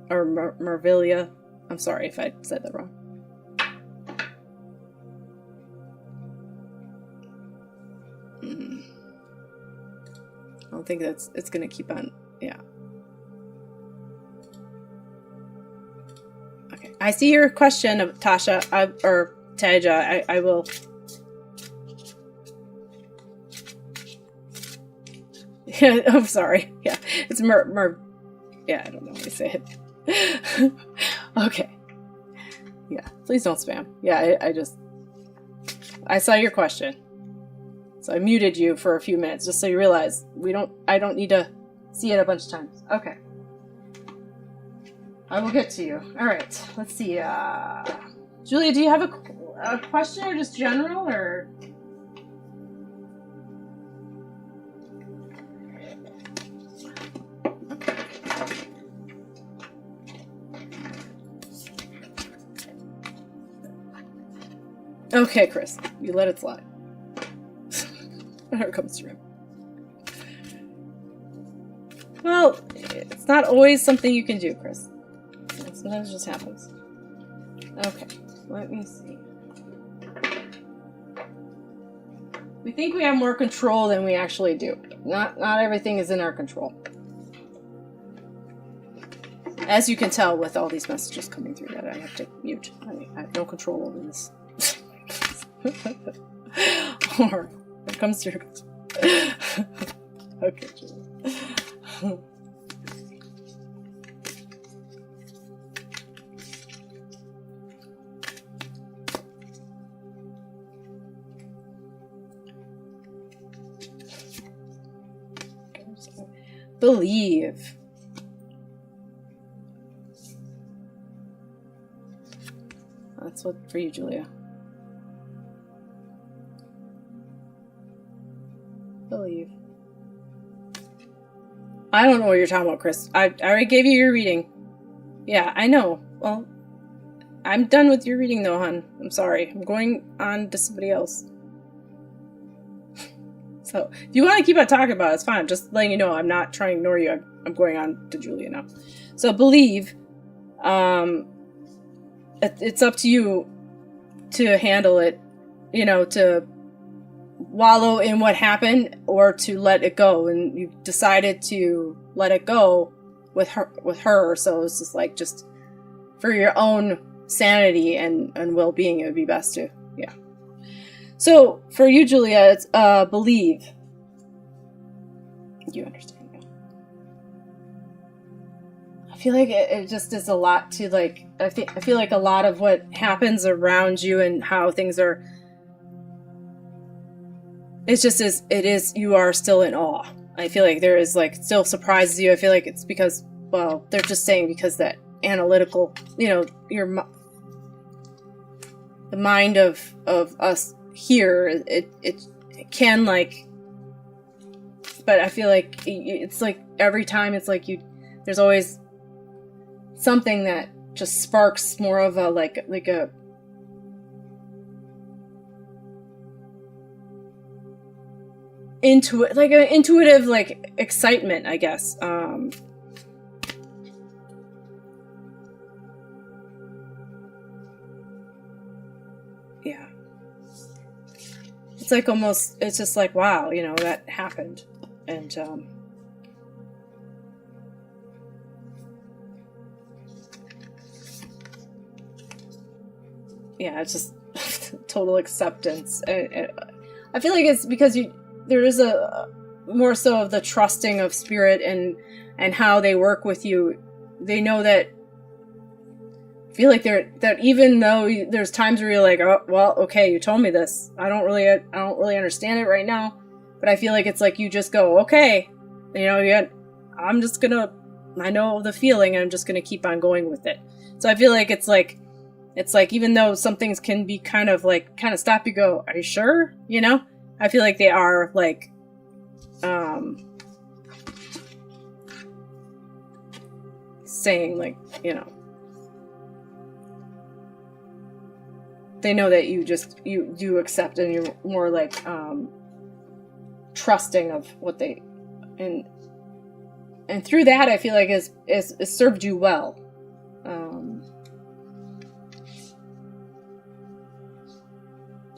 Speaker 1: or Marvilia. I'm sorry if I said that wrong. I don't think it's gonna keep on. Yeah. Okay. I see your question of Tasha or Taija. I will. Yeah, I'm sorry. Yeah, it's yeah, I don't know how to say it. Okay. Yeah, please don't spam. Yeah, I saw your question. So I muted you for a few minutes just so you realize I don't need to see it a bunch of times. Okay. I will get to you. All right, let's see. Julia, do you have a question or just general or? Okay, Chris, you let it slide. Here it comes through. Well, it's not always something you can do, Chris. Sometimes it just happens. Okay, let me see. We think we have more control than we actually do. Not everything is in our control. As you can tell with all these messages coming through that I have to mute. I have no control over this. Or it comes through. Okay, Julie. Believe. That's what for you, Julia. Believe. I don't know what you're talking about, Chris. I already gave you your reading. Yeah, I know. Well, I'm done with your reading though, hon. I'm sorry. I'm going on to somebody else. So, if you want to keep on talking about it, it's fine. I'm just letting you know I'm not trying to ignore you. I'm going on to Julia now. So, believe, it's up to you to handle it, to wallow in what happened or to let it go. And you decided to let it go with her. So, it's just for your own sanity and well-being, it would be best to, yeah. So, for you, Julia, it's believe. You understand now. I feel like it just is a lot to, like, I feel like a lot of what happens around you and how things are, it's just as it is, you are still in awe. I feel like there is, like, still surprises you. I feel like it's because, well, they're just saying because that analytical, the mind of us here, it can, like, but I feel like it's like every time it's like there's always something that just sparks more of a like a intuitive like excitement, I guess. Yeah. It's like almost, it's just like, wow, that happened. And, yeah, it's just total acceptance. I feel like it's because there is a more so of the trusting of spirit and how they work with you. They know that, I feel like that even though there's times where you're like, oh, well, okay, you told me this. I don't really understand it right now. But I feel like it's like you just go, okay, I'm just gonna, I know the feeling, and I'm just gonna keep on going with it. So I feel like it's like even though some things can be kind of stop, you go, are you sure? I feel like they are like, saying like, they know that you do accept, and you're more like, trusting of what they, and through that I feel like is served you well.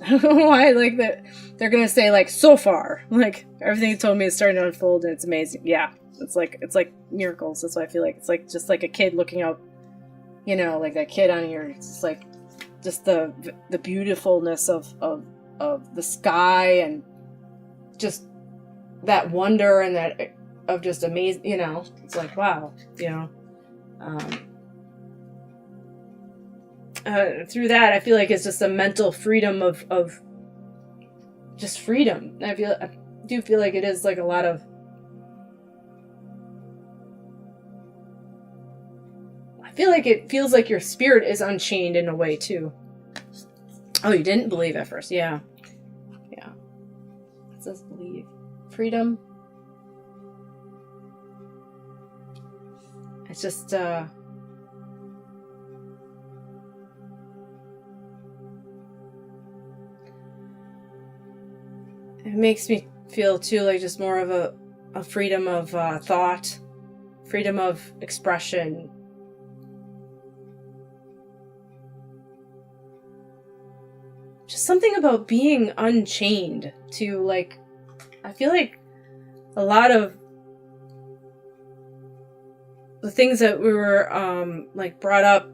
Speaker 1: I don't know why, like, that they're gonna say like, so far, like, everything you told me is starting to unfold and it's amazing. Yeah, it's like miracles. That's why I feel like it's like just like a kid looking out, like that kid on your, it's like just the beautifulness of the sky, and just that wonder, and that of just amazing, it's like, wow, through that I feel like it's just a mental freedom of just freedom. I do feel like it is like a lot of, I feel like it feels like your spirit is unchained in a way too. Oh, you didn't believe at first. Yeah. It says believe. Freedom. It's just, it makes me feel too like just more of a freedom of thought, freedom of expression. Just something about being unchained to, like, I feel like a lot of the things that we were like brought up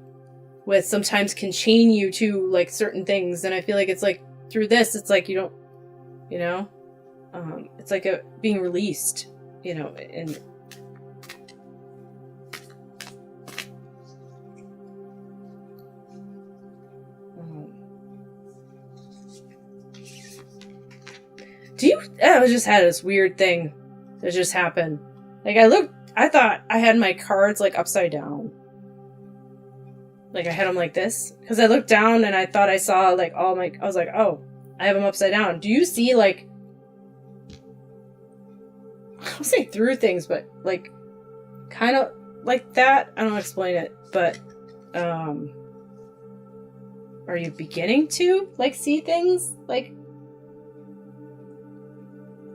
Speaker 1: with sometimes can chain you to like certain things, and I feel like it's like through this it's like you don't, it's like a being released, and I just had this weird thing that just happened. Like, I thought I had my cards like upside down. Like, I had them like this. Because I looked down and I thought I saw like I was like, oh, I have them upside down. Do you see, like, I don't say through things, but like kind of like that? I don't explain it. but are you beginning to like see things like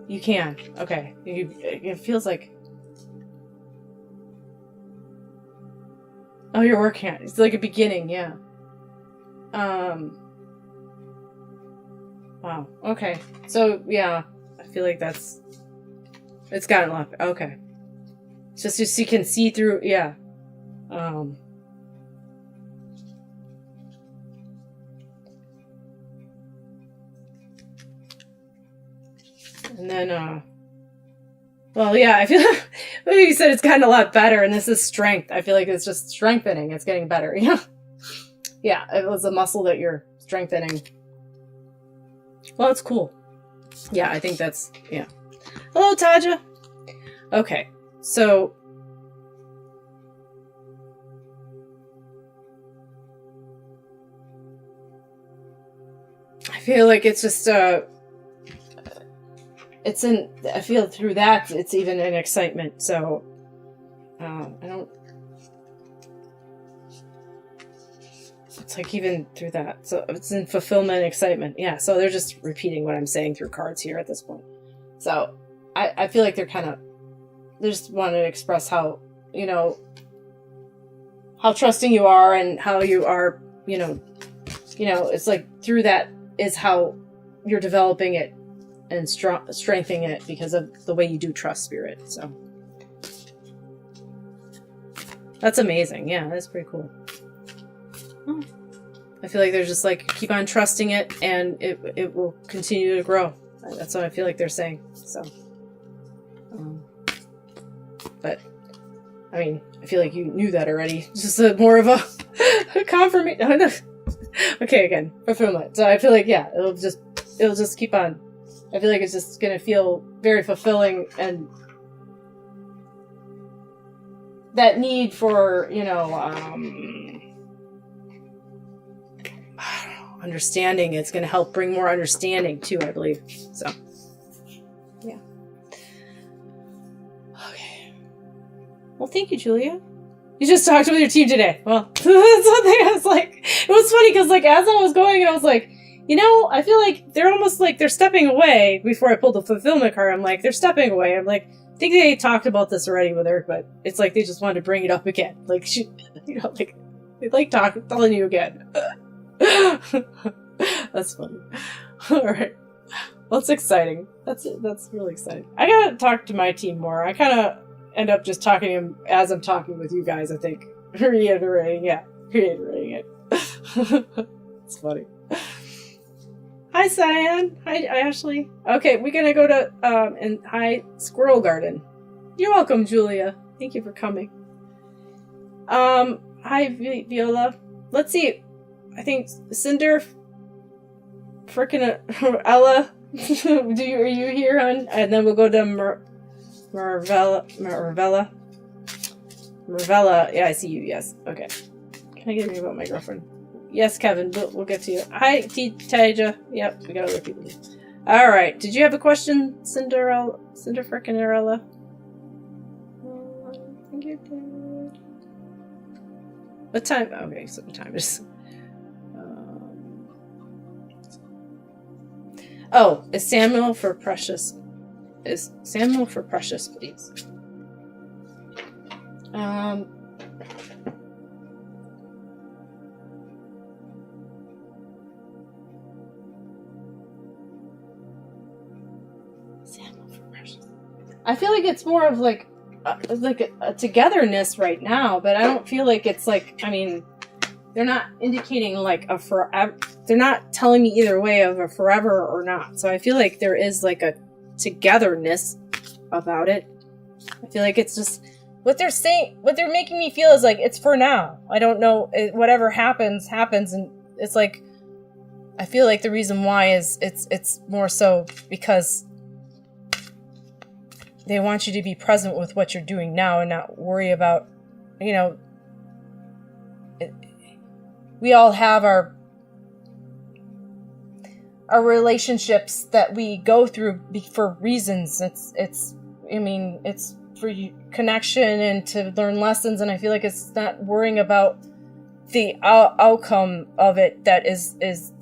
Speaker 1: you can? Okay, it feels like, oh, you're working on it. It's like a beginning, yeah. Wow. Okay. So yeah, I feel like it's gotten a lot. Okay. It's just you can see through. Yeah. And then well, yeah, I feel like you said it's gotten a lot better, and this is strength. I feel like it's just strengthening. It's getting better. Yeah. Yeah. It was a muscle that you're strengthening. Well, it's cool. Yeah, I think that's, yeah. Hello, Taja. Okay, so I feel like it's just, I feel through that, it's even an excitement, so, I don't, it's like even through that, so it's in fulfillment, excitement, yeah, so they're just repeating what I'm saying through cards here at this point. So, I feel like they just want to express how, you know, how trusting you are and how you are, you know, it's like through that is how you're developing it and strengthening it because of the way you do trust spirit. So that's amazing. Yeah, that's pretty cool. Oh. I feel like they're just like, keep on trusting it and it will continue to grow. That's what I feel like they're saying. So, but I mean, I feel like you knew that already. Just more of a confirmation. Okay, again, fulfillment. So I feel like, yeah, it'll just keep on. I feel like it's just gonna feel very fulfilling, and that need for, you know, I don't know, understanding. It's gonna help bring more understanding too, I believe. So, yeah. Okay. Well, thank you, Julia. You just talked with your team today. Well, that's one thing I was like, it was funny because like as I was going, I was like, you know, I feel like they're almost like they're stepping away before I pulled the fulfillment card. I'm like, they're stepping away. I'm like, I think they talked about this already with her, but it's like they just wanted to bring it up again. Like, she, you know, like they like telling you again. That's funny. All right. Well, it's exciting. That's really exciting. I gotta talk to my team more. I kind of end up just talking to him as I'm talking with you guys, I think. Reiterating it. It's funny. Hi, Cyan. Hi, Ashley. Okay, we're gonna go to, and hi, Squirrel Garden. You're welcome, Julia. Thank you for coming. Hi, Viola. Let's see. I think Cinder, frickin' Ella. Are you here, hon? And then we'll go to Marvella. Yeah, I see you. Yes. Okay. Can I get me about my girlfriend? Yes, Kevin. We'll get to you. Hi, Taja. Yep, we got other people. All right. Did you have a question, Cinder frickin' Ella? I think you did. What time? Okay, so what time is? Oh, is Samuel for Precious, please? Samuel for Precious. I feel like it's more of like a togetherness right now, but I don't feel like it's like, I mean, they're not indicating like a forever. They're not telling me either way of a forever or not. So I feel like there is like a togetherness about it. I feel like it's just what they're saying. What they're making me feel is like it's for now. I don't know. Whatever happens, and it's like I feel like the reason why is it's more so because they want you to be present with what you're doing now and not worry about, you know. We all have our relationships that we go through for reasons. It's for you, connection and to learn lessons, and I feel like it's not worrying about the outcome of it that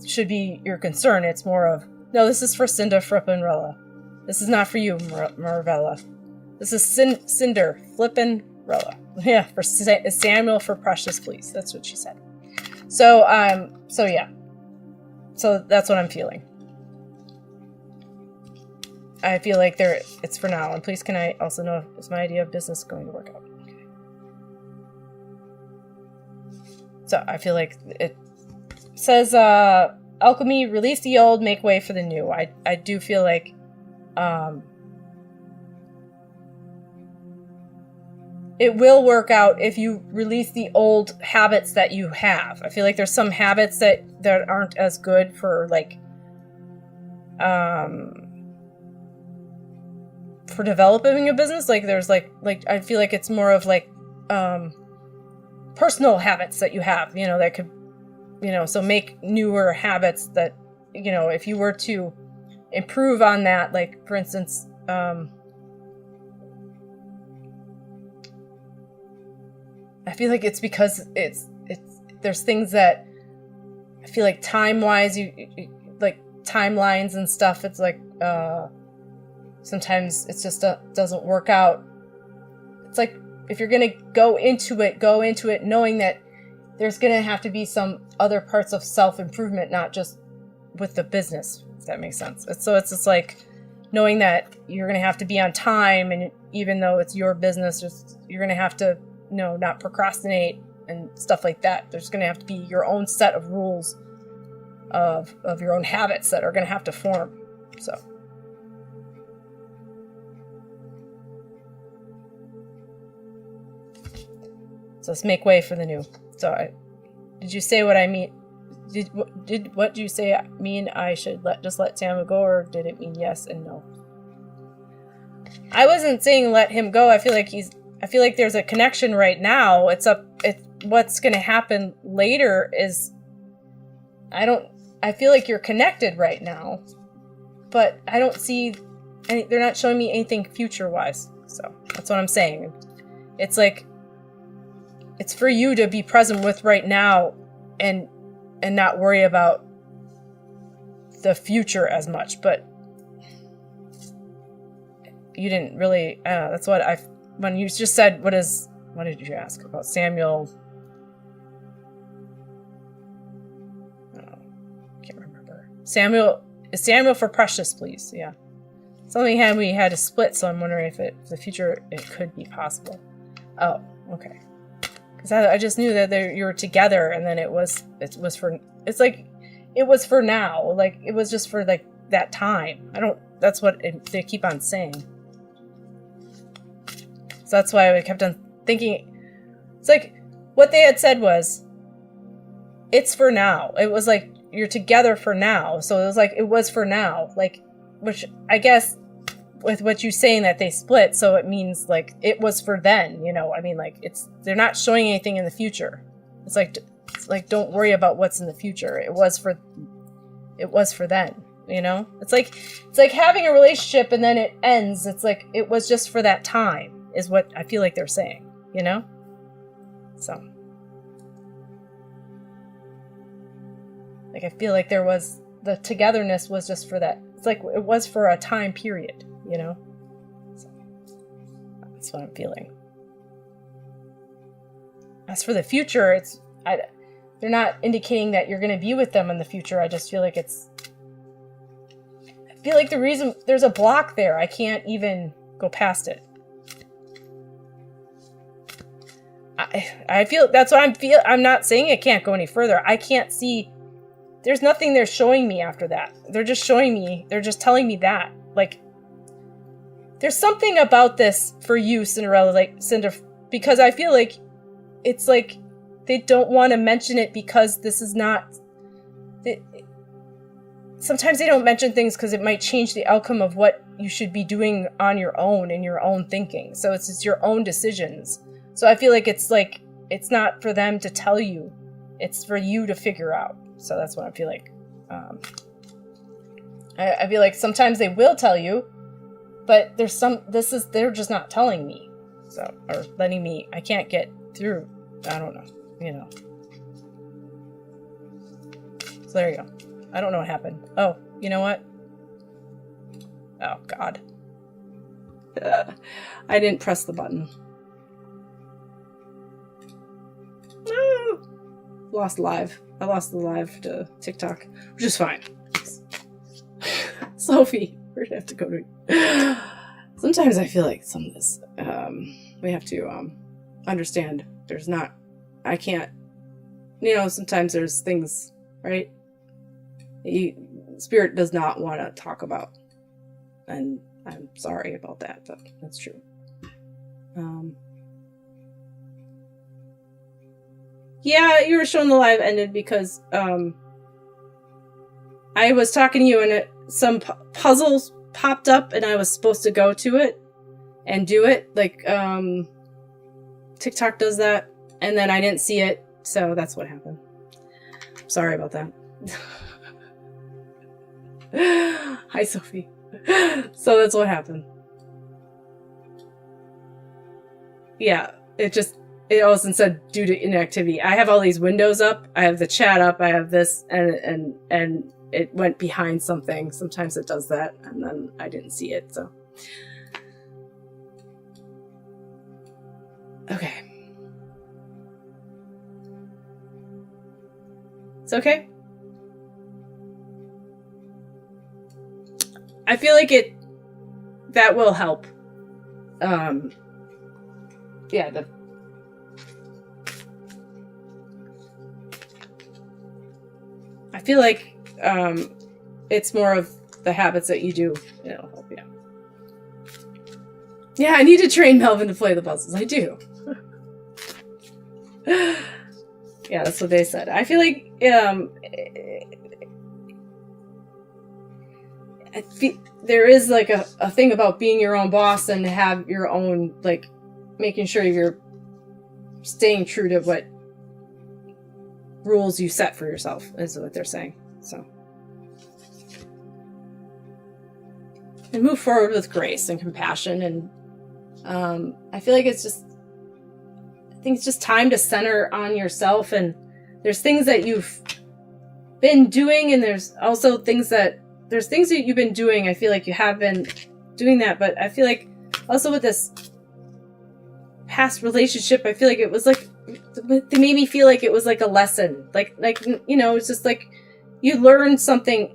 Speaker 1: should be your concern. It's more of, no, this is for Cinda, Frippa, and Rella. This is not for you, Marvella. This is Cinder, Flippin', Rella. Yeah, for Samuel, for Precious, please. That's what she said. So yeah. So that's what I'm feeling. I feel like it's for now. And please, can I also know if my idea of business going to work out? Okay. So I feel like it says, alchemy, release the old, make way for the new. I do feel like, it will work out if you release the old habits that you have. I feel like there's some habits that aren't as good for like, for developing a business. Like there's like I feel like it's more of like, personal habits that you have, that could, so make newer habits that, if you were to improve on that, like for instance, I feel like it's because there's things that I feel like time-wise, you like timelines and stuff. It's like, sometimes it's just doesn't work out. It's like, if you're going to go into it knowing that there's going to have to be some other parts of self-improvement, not just with the business, if that makes sense. So it's just like knowing that you're going to have to be on time, and even though it's your business, you're going to have to, not procrastinate and stuff like that. There's going to have to be your own set of rules of your own habits that are going to have to form. So let's make way for the new. So did you say what I mean? What do you say mean I should just let Samuel go, or did it mean yes and no? I wasn't saying let him go. I feel like there's a connection right now. What's going to happen later is, I feel like you're connected right now, but I don't see they're not showing me anything future wise. So that's what I'm saying. It's like, it's for you to be present with right now and not worry about the future as much. But you didn't really, that's what when you just said, what did you ask about Samuel? I can't remember. Is Samuel for Precious, please? Yeah. Something we had to split, so I'm wondering if the future, it could be possible. Oh, okay. Because I just knew that you were together, and then it was for now. Like, it was just for like that time. That's what they keep on saying. So that's why I kept on thinking. It's like, what they had said was, it's for now. It was like, you're together for now. So it was like, it was for now. Like, which I guess with what you saying that they split, so it means like it was for then, I mean, like they're not showing anything in the future. It's like don't worry about what's in the future. It was for then, It's like having a relationship and then it ends. It's like it was just for that time is what I feel like they're saying, So like I feel like the togetherness was just for that. It's like it was for a time period. So that's what I'm feeling. As for the future, they're not indicating that you're going to be with them in the future. I just feel like I feel like the reason there's a block there, I can't even go past it. I feel that's what I'm not saying it can't go any further. I can't see. There's nothing they're showing me after that. They're just telling me that. Like, there's something about this for you, Cinderella, like Cinder, because I feel like it's like they don't want to mention it because this is not. Sometimes they don't mention things because it might change the outcome of what you should be doing on your own in your own thinking. So it's your own decisions. So I feel like it's not for them to tell you. It's for you to figure out. So that's what I feel like. I feel like sometimes they will tell you, But there's they're just not telling me. So, or letting me, I can't get through. I don't know, So there you go. I don't know what happened. Oh, you know what? Oh, God. I didn't press the button. No! Lost live. I lost the live to TikTok, which is fine. Sophie, we're gonna have to go to... Sometimes I feel like some of this, we have to understand there's not... I can't... sometimes there's things, right? Spirit does not want to talk about. And I'm sorry about that, but that's true. Yeah, you were showing the live ended because I was talking to you and some puzzles popped up and I was supposed to go to it and do it. Like TikTok does that, and then I didn't see it, so that's what happened. Sorry about that. Hi, Sophie. So that's what happened. Yeah, it all of a sudden said due to inactivity. I have all these windows up. I have the chat up. I have this, and it went behind something. Sometimes it does that, and then I didn't see it. So okay, it's okay. I feel like that will help. Yeah, I feel like it's more of the habits that you do. It'll help you. Yeah, I need to train Melvin to play the puzzles. I do. Yeah, that's what they said. I feel like there is like a thing about being your own boss and have your own, like, making sure you're staying true to what rules you set for yourself, is what they're saying. So, and move forward with grace and compassion. And I feel like it's just time to center on yourself. And there's things that you've been doing, and there's also things that you've been doing. I feel like you have been doing that, but I feel like also with this past relationship, I feel like it was like, they made me feel like it was like a lesson. Like, it's just like you learn something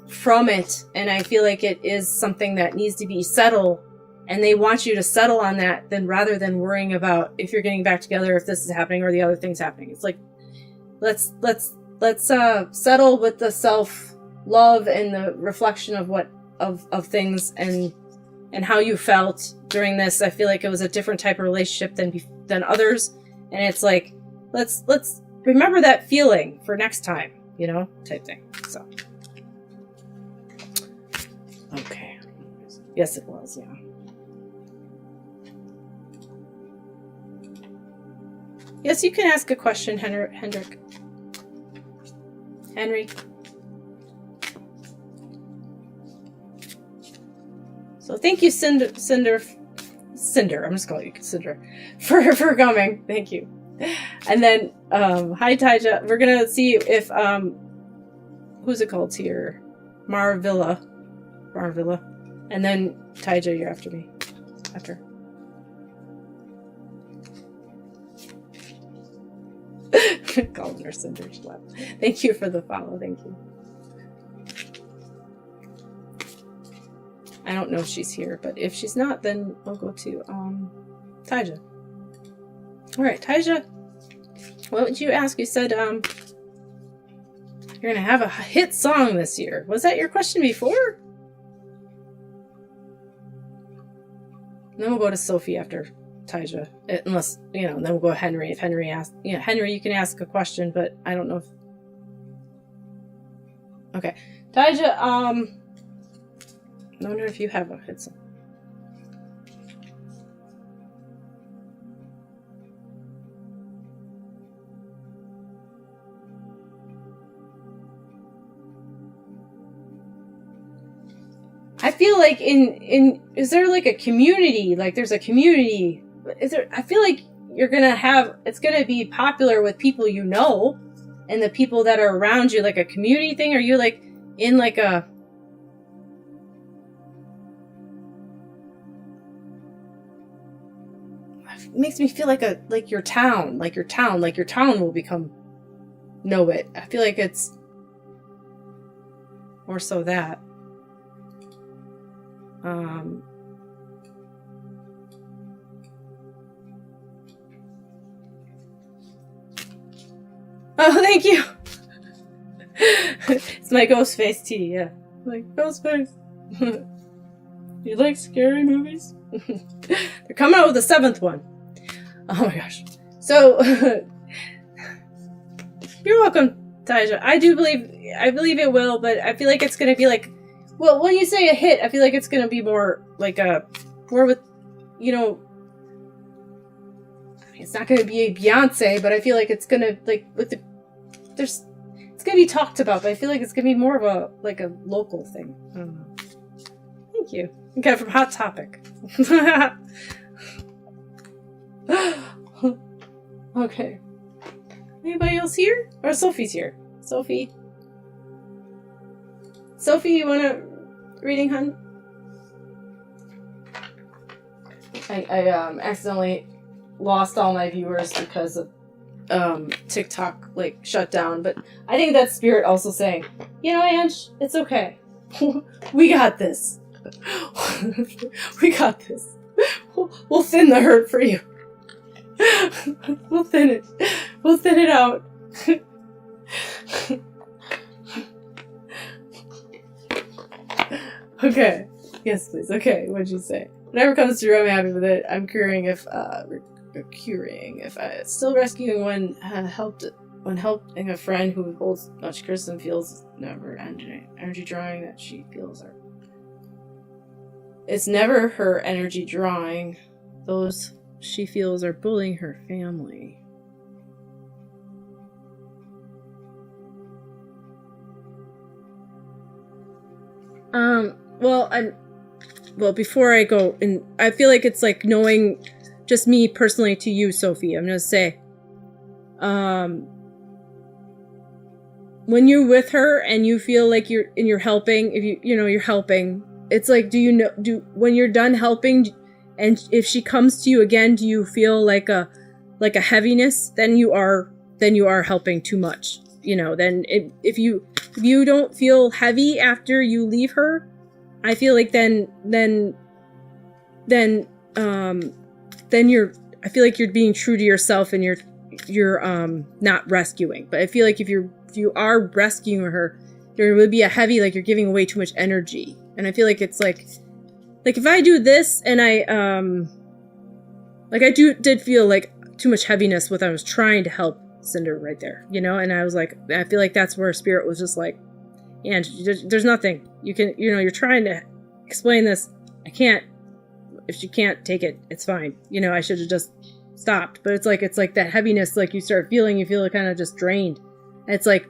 Speaker 1: from it. And I feel like it is something that needs to be settled, and they want you to settle on that rather than worrying about if you're getting back together, if this is happening or the other thing's happening. It's like, let's settle with the self-love and the reflection of things and how you felt during this. I feel like it was a different type of relationship than others, and it's like, let's remember that feeling for next time, type thing. So, okay, yes, it was, yeah. Yes, you can ask a question, Henry. So thank you, Cinder. I'm just calling you Cinder for coming. Thank you. And then, hi, Taija. We're gonna see if who's it called here? Marvilla. And then Taija, you're after me. Calling her Cinder. Thank you for the follow. Thank you. I don't know if she's here, but if she's not, then I'll go to Taija. All right, Taija, what would you ask? You said you're gonna have a hit song this year. Was that your question before? And then we'll go to Sophie after Taija, unless then we'll go to Henry. If Henry asks, Henry, you can ask a question, but I don't know if. Okay, Taija, I wonder if you have a hit song. I feel like is there like a community? Like there's a community. I feel like it's gonna be popular with people you know, and the people that are around you, like a community thing. Are you like in like a? It makes me feel like your town will know it. I feel like it's more so that. Oh, thank you. It's my ghost face tea, yeah. Like ghost face. You like scary movies? They're coming out with a 7th one. Oh my gosh. So you're welcome, Taija. I believe it will, but I feel like it's gonna be like, well, when you say a hit, I feel like it's gonna be more like more with, you know, it's not gonna be a Beyonce, but I feel like it's gonna like it's gonna be talked about, but I feel like it's gonna be more of a local thing. I don't know. Thank you. Okay, from Hot Topic. Okay. Anybody else here? Or Sophie's here. Sophie, you want a reading, hun? I accidentally lost all my viewers because of TikTok shut down, but I think that's Spirit also saying, you know, Ange, it's okay. We got this. We got this. We'll thin the hurt for you. We'll thin it. We'll thin it out. Okay. Yes, please. Okay, what'd you say? Whatever comes through, I'm happy with it. I'm curing if I still rescuing when helping a friend who holds much crystal and feels never energy drawing that she feels are. It's never her energy drawing. Those she feels are bullying her family. Well, before I go, and I feel like it's like knowing just me personally to you, Sophie, I'm gonna say, when you're with her and you feel like you're helping, if you're helping, it's like, when you're done helping, and if she comes to you again, do you feel like a heaviness? Then you are helping too much. Then if you don't feel heavy after you leave her, I feel like then I feel like you're being true to yourself and you're not rescuing. But I feel like if you are rescuing her, there would be a heavy, like you're giving away too much energy. And I feel like it's like if I do this and I did feel like too much heaviness when I was trying to help Cinder right there, and I was like, I feel like that's where Spirit was just like, and there's nothing you can, you're trying to explain this. I can't, if she can't take it, it's fine. I should have just stopped. But it's like that heaviness, like you start feeling, you feel kind of just drained. It's like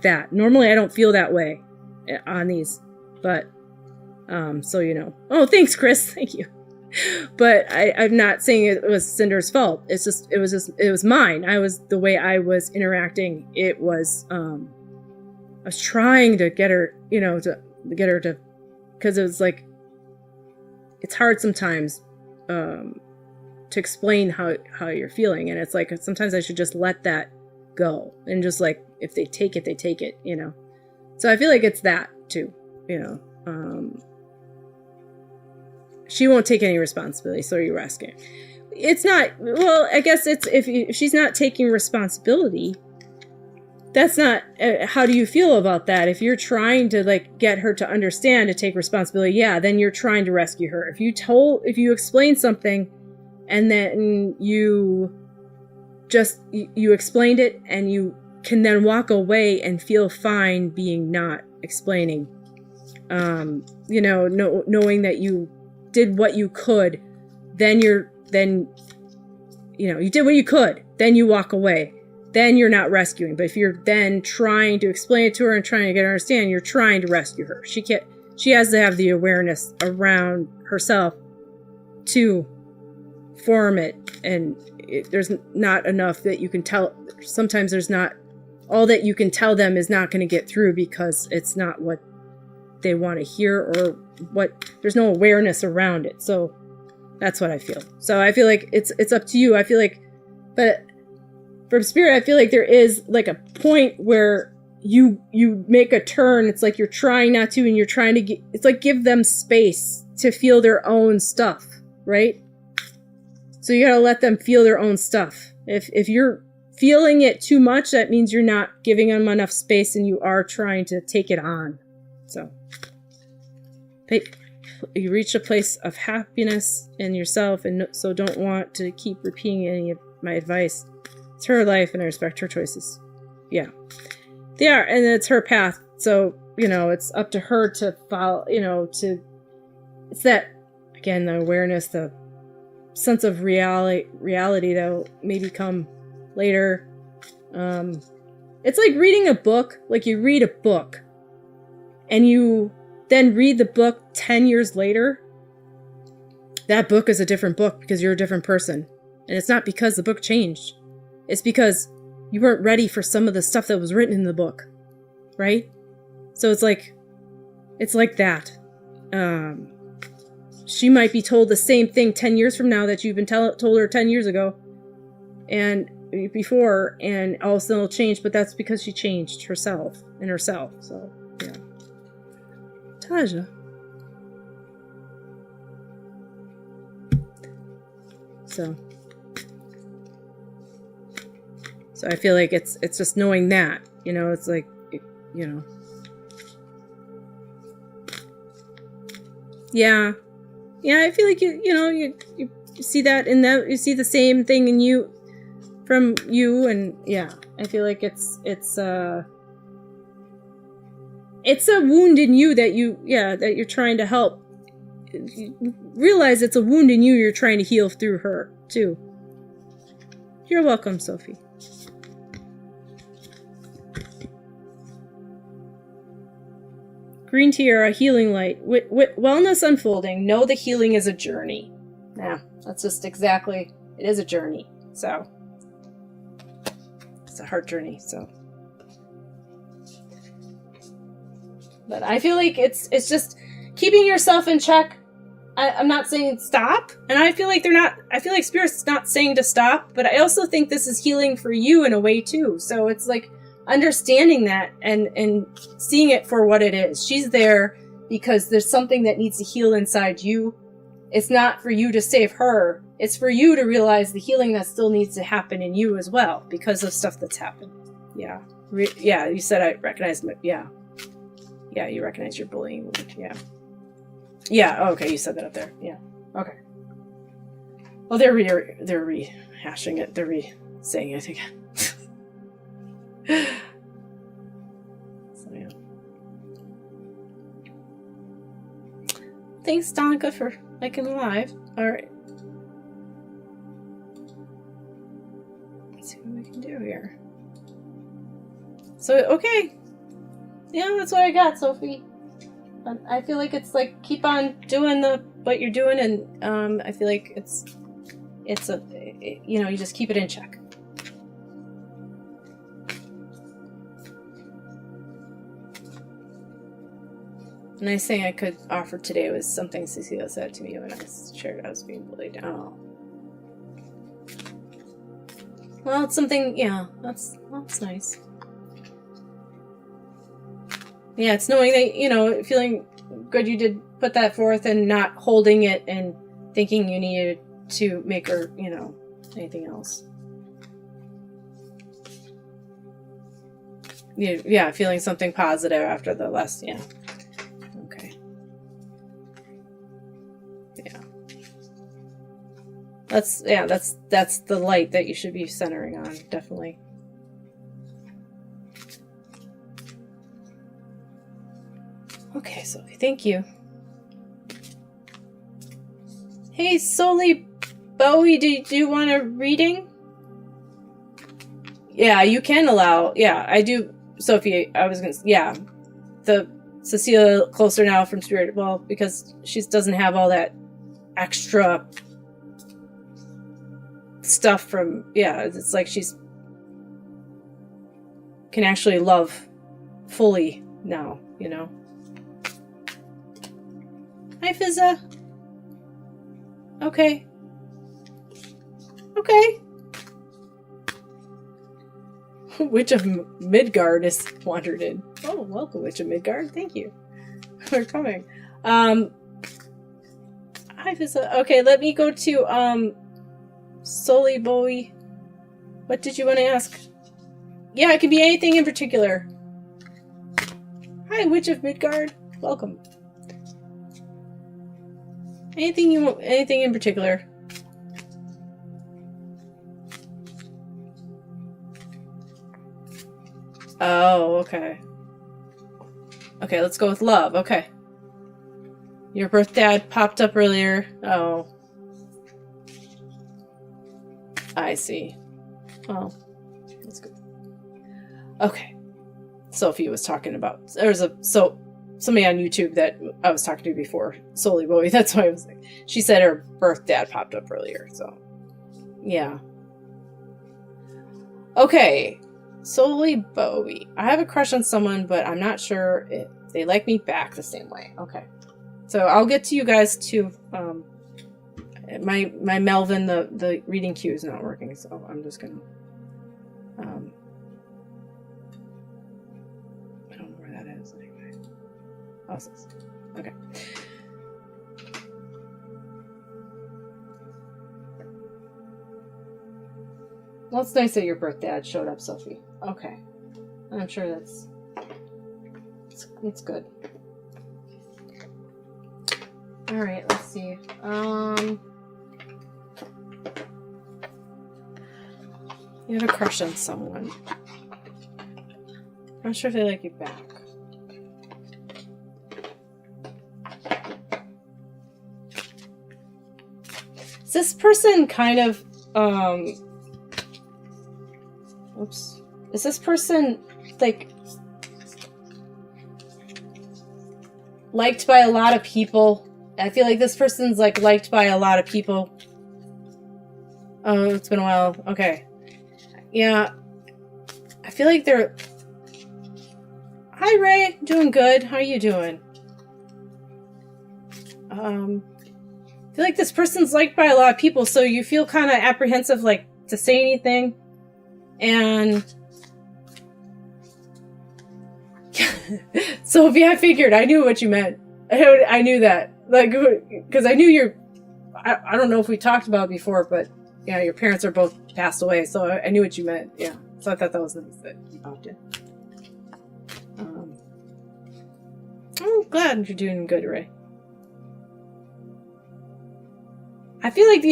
Speaker 1: that. Normally I don't feel that way on these, but, so Oh, thanks, Chris. Thank you. But I'm not saying it was Cinder's fault. It was mine. The way I was interacting. It was, I was trying to get her, because it was like, it's hard sometimes, to explain how you're feeling. And it's like, sometimes I should just let that go. And just like, if they take it, they take it, So I feel like it's that too, she won't take any responsibility, so you're asking. It's not, well, I guess it's, if she's not taking responsibility, that's not, how do you feel about that? If you're trying to get her to understand, to take responsibility, yeah, then you're trying to rescue her. If you explain something and then you explained it and you can then walk away and feel fine being not explaining, knowing that you did what you could, then you did what you could, then you walk away, then you're not rescuing. But if you're then trying to explain it to her and trying to get her to understand, you're trying to rescue her. She can't, she has to have the awareness around herself to form it. And there's not enough that you can tell. Sometimes there's not, all that you can tell them is not going to get through because it's not what they want to hear, or what, there's no awareness around it. So that's what I feel. So I feel like it's up to you. I feel like, but from Spirit, I feel like there is like a point where you make a turn. It's like you're trying not to, and you're trying to it's like give them space to feel their own stuff, right? So you gotta let them feel their own stuff. If you're feeling it too much, that means you're not giving them enough space, and you are trying to take it on. So you reach a place of happiness in yourself, and so don't want to keep repeating any of my advice. It's her life, and I respect her choices. Yeah, they are, and it's her path. So it's up to her to follow. It's that, again, the awareness, the sense of reality that will maybe come later. It's like reading a book. Like you read a book, and you then read the book 10 years later. That book is a different book because you're a different person. And it's not because the book changed. It's because you weren't ready for some of the stuff that was written in the book. Right? So it's like that. She might be told the same thing 10 years from now that you've been told her 10 years ago and before, and all of a sudden it'll change, but that's because she changed herself. So, yeah. Taja. So I feel like it's just knowing that, it's like, Yeah, I feel like you see that in them. You see the same thing in you, from you, and yeah, I feel like it's a wound in you that you're trying to help. You realize it's a wound in you. You're trying to heal through her too. You're welcome, Sophie. Green tiara, healing light. Wellness unfolding. Know the healing is a journey. Yeah, that's just exactly. It is a journey. So it's a heart journey. So, but I feel like it's just keeping yourself in check. I'm not saying stop, and I feel like I feel like Spirit's not saying to stop, but I also think this is healing for you in a way too. So it's like understanding that and seeing it for what it is. She's there because there's something that needs to heal inside you. It's not for you to save her. It's for you to realize the healing that still needs to happen in you as well because of stuff that's happened. Yeah. Yeah, you said I recognize my, yeah. Yeah, you recognize your bullying wound. Yeah. Yeah, oh, okay, you said that up there. Yeah. Okay. Well, they're rehashing it. They're saying it again. So yeah. Thanks, Donica, for liking the live. Alright. Let's see what we can do here. So, okay. Yeah, that's what I got, Sophie. I feel like it's like, keep on doing what you're doing, and I feel like you just keep it in check. The nice thing I could offer today was something Cecilia said to me when I shared I was being bullied. Oh. Well, it's something, yeah, that's nice. Yeah, it's knowing that, feeling good you did put that forth and not holding it and thinking you needed to make her, anything else. Yeah, feeling something positive after the last, yeah. Okay. Yeah. That's the light that you should be centering on, definitely. Okay, Sophie, thank you. Hey, Soli Bowie, do you want a reading? Yeah, you can allow. Yeah, I do, Sophie. I was gonna. Yeah, Cecilia closer now from spirit. Well, because she doesn't have all that extra stuff from, yeah, it's like she's can actually love fully now, you know. Hi, Fizza. Okay. Okay. Witch of Midgard is wandered in. Oh, welcome, Witch of Midgard. Thank you for coming. Hi, Fizza. Okay, let me go to, Solly Bowie. What did you want to ask? Yeah, it can be anything in particular. Hi, Witch of Midgard. Welcome. Anything you want, anything in particular? Oh, okay. Okay, let's go with love. Okay. Your birth dad popped up earlier. Oh. I see. Oh. That's good. Okay. Sophie was talking about... There's somebody on YouTube that I was talking to before. Solely Bowie. That's why I was like... She said her birth dad popped up earlier, so... Yeah. Okay. Solely Bowie. I have a crush on someone, but I'm not sure if they like me back the same way. Okay. So I'll get to you guys too. My Melvin, the reading queue is not working, so I'm just gonna... I don't know where that is anyway. Oh, okay. Well, it's nice that your birth dad showed up, Sophie. Okay. I'm sure that's good. Alright, let's see. You have a crush on someone. I'm not sure if they like you back. Is this person kind of, oops. Is this person, like, liked by a lot of people? I feel like this person's, like, liked by a lot of people. Oh, it's been a while. Okay. Yeah. I feel like they're... Hi, Ray. Doing good. How are you doing? I feel like this person's liked by a lot of people, so you feel kind of apprehensive, like, to say anything. And... Sophie, I figured. I knew what you meant. I knew that. Like, because I knew you're... I don't know if we talked about it before, but, yeah, your parents are both passed away, so I knew what you meant. Yeah. So I thought that was nice that you popped in. I'm glad you're doing good, Ray. I feel like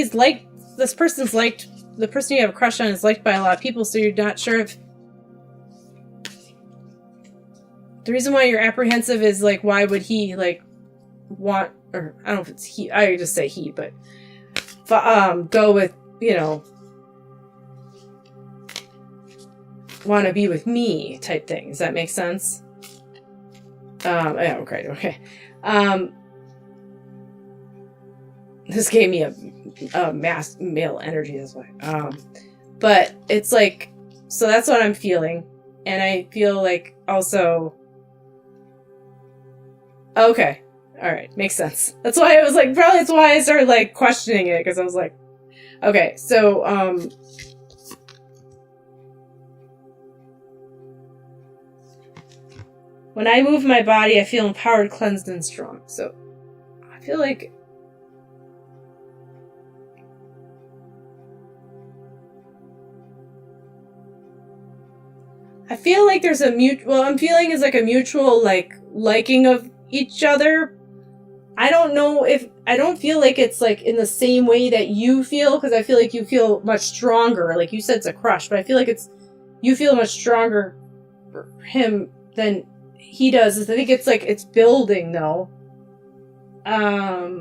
Speaker 1: this person's liked... The person you have a crush on is liked by a lot of people, so you're not sure if... The reason why you're apprehensive is, like, why would he, like, want... Or, I don't know if it's he... I just say he, but... Go with, you know... Want to be with me type thing. Does that make sense? Yeah, okay. This gave me a mass male energy, that's why. But it's like... So that's what I'm feeling. And I feel like also... Okay. Alright. Makes sense. That's why I was like... Probably that's why I started, like, questioning it. Because I was like... Okay, so, when I move my body, I feel empowered, cleansed, and strong. So, I feel like... I feel like there's a mutual... Well, I'm feeling is like a mutual, like, liking of each other. I don't know if... I don't feel like it's, like, in the same way that you feel, because I feel like you feel much stronger. Like, you said it's a crush, but I feel like it's... You feel much stronger for him than he does. I think it's, like, it's building, though. I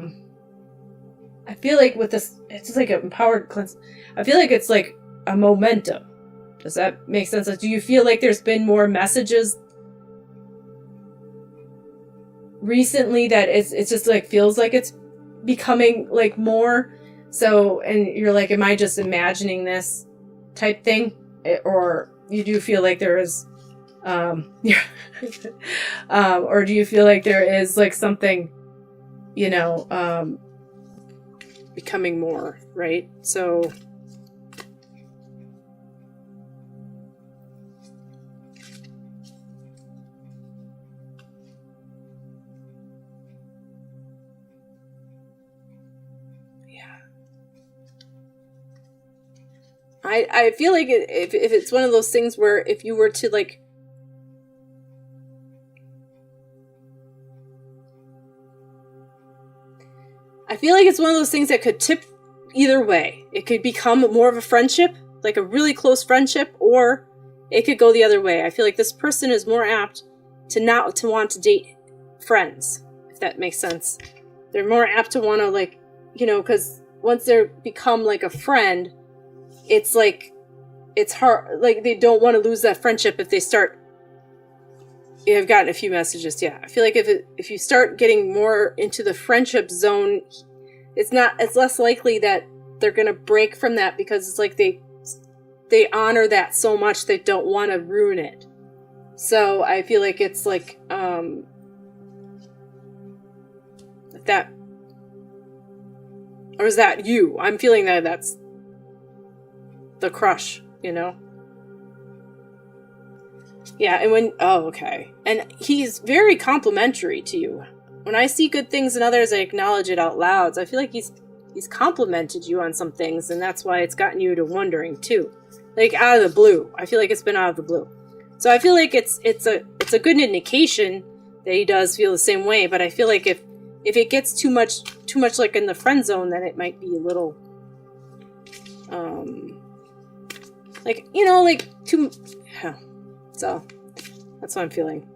Speaker 1: feel like with this... It's just like an empowered cleanse. I feel like it's, like, a momentum. Does that make sense? Like, do you feel like there's been more messages
Speaker 2: recently that it's just like feels like it's becoming like more. So, and you're like, am I just imagining this type thing? Or you do feel like there is, or do you feel like there is like something, becoming more, right? So, I feel like if it's one of those things where if you were to like, I feel like it's one of those things that could tip either way. It could become more of a friendship, like a really close friendship, or it could go the other way. I feel like this person is more apt to not to want to date friends, if that makes sense. They're more apt to want to like, because once they become like a friend, it's like, it's hard, like they don't want to lose that friendship if they start. Yeah, I've gotten a few messages. Yeah, I feel like if you start getting more into the friendship zone, it's less likely that they're gonna break from that, because it's like they honor that so much they don't want to ruin it. So I feel like it's like that, or is that you? I'm feeling that that's the crush, Yeah, and okay. And he's very complimentary to you. When I see good things in others, I acknowledge it out loud. So I feel like he's complimented you on some things, and that's why it's gotten you to wondering too. Like out of the blue. I feel like it's been out of the blue. So I feel like it's a good indication that he does feel the same way, but I feel like if it gets too much like in the friend zone, then it might be a little like too. So that's what I'm feeling.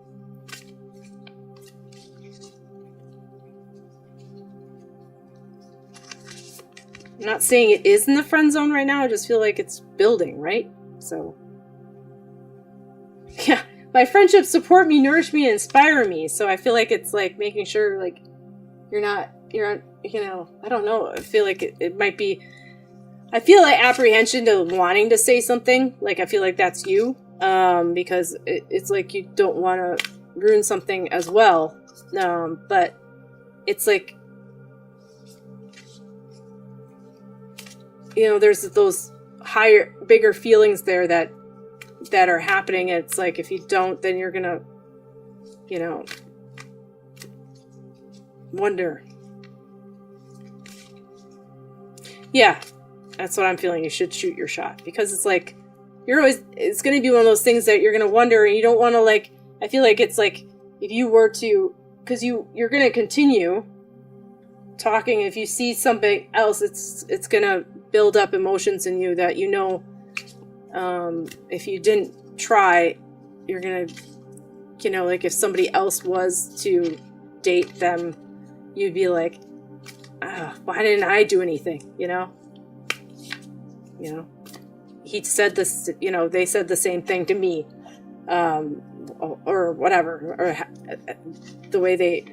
Speaker 2: I'm not saying it is in the friend zone right now. I just feel like it's building, right? So yeah, my friendships support me, nourish me, and inspire me. So I feel like it's like making sure like you're I don't know. I feel like it might be. I feel like apprehension to wanting to say something. Like I feel like that's you. Because it's like you don't want to ruin something as well. But it's like, there's those higher, bigger feelings there that are happening. It's like, if you don't, then you're gonna, wonder. Yeah, that's what I'm feeling. You should shoot your shot, because it's like, it's going to be one of those things that you're going to wonder, and you don't want to like, I feel like it's like, if you were to, because you're going to continue talking, if you see something else, it's going to build up emotions in you that, if you didn't try, you're going to, like if somebody else was to date them, you'd be like, why didn't I do anything? He said this, they said the same thing to me, or whatever, or the way they,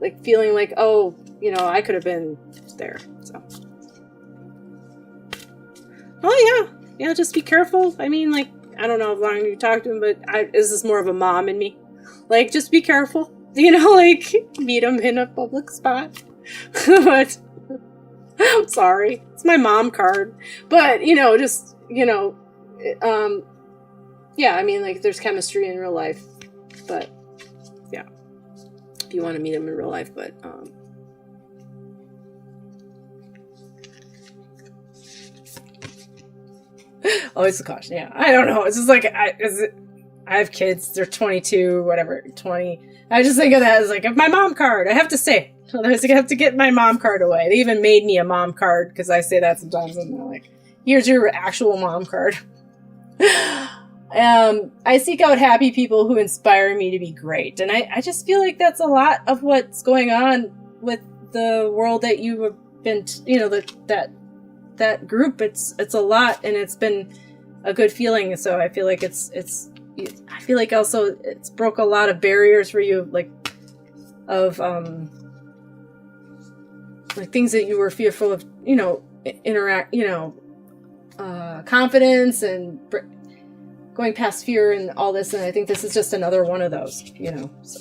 Speaker 2: like feeling like, oh, I could have been there. So, oh yeah, just be careful. I mean, like, I don't know how long you talked to him, but this is more of a mom in me. Like, just be careful, like meet him in a public spot. But I'm sorry, it's my mom card, but just yeah, I mean, like, there's chemistry in real life, but yeah, if you want to meet him in real life, but always a caution. Yeah, I don't know, it's just like I have kids, they're 22, whatever, 20. I just think of that as like, my mom card, I have to say. I have to get my mom card away. They even made me a mom card, because I say that sometimes, and they're like, here's your actual mom card. I seek out happy people who inspire me to be great. And I just feel like that's a lot of what's going on with the world that you have been, that group. It's a lot, and it's been a good feeling. So I feel like I feel like also it's broke a lot of barriers for you, like
Speaker 1: of like things that you were fearful of, you know, confidence and going past fear and all this. And I think this is just another one of those, you know. So.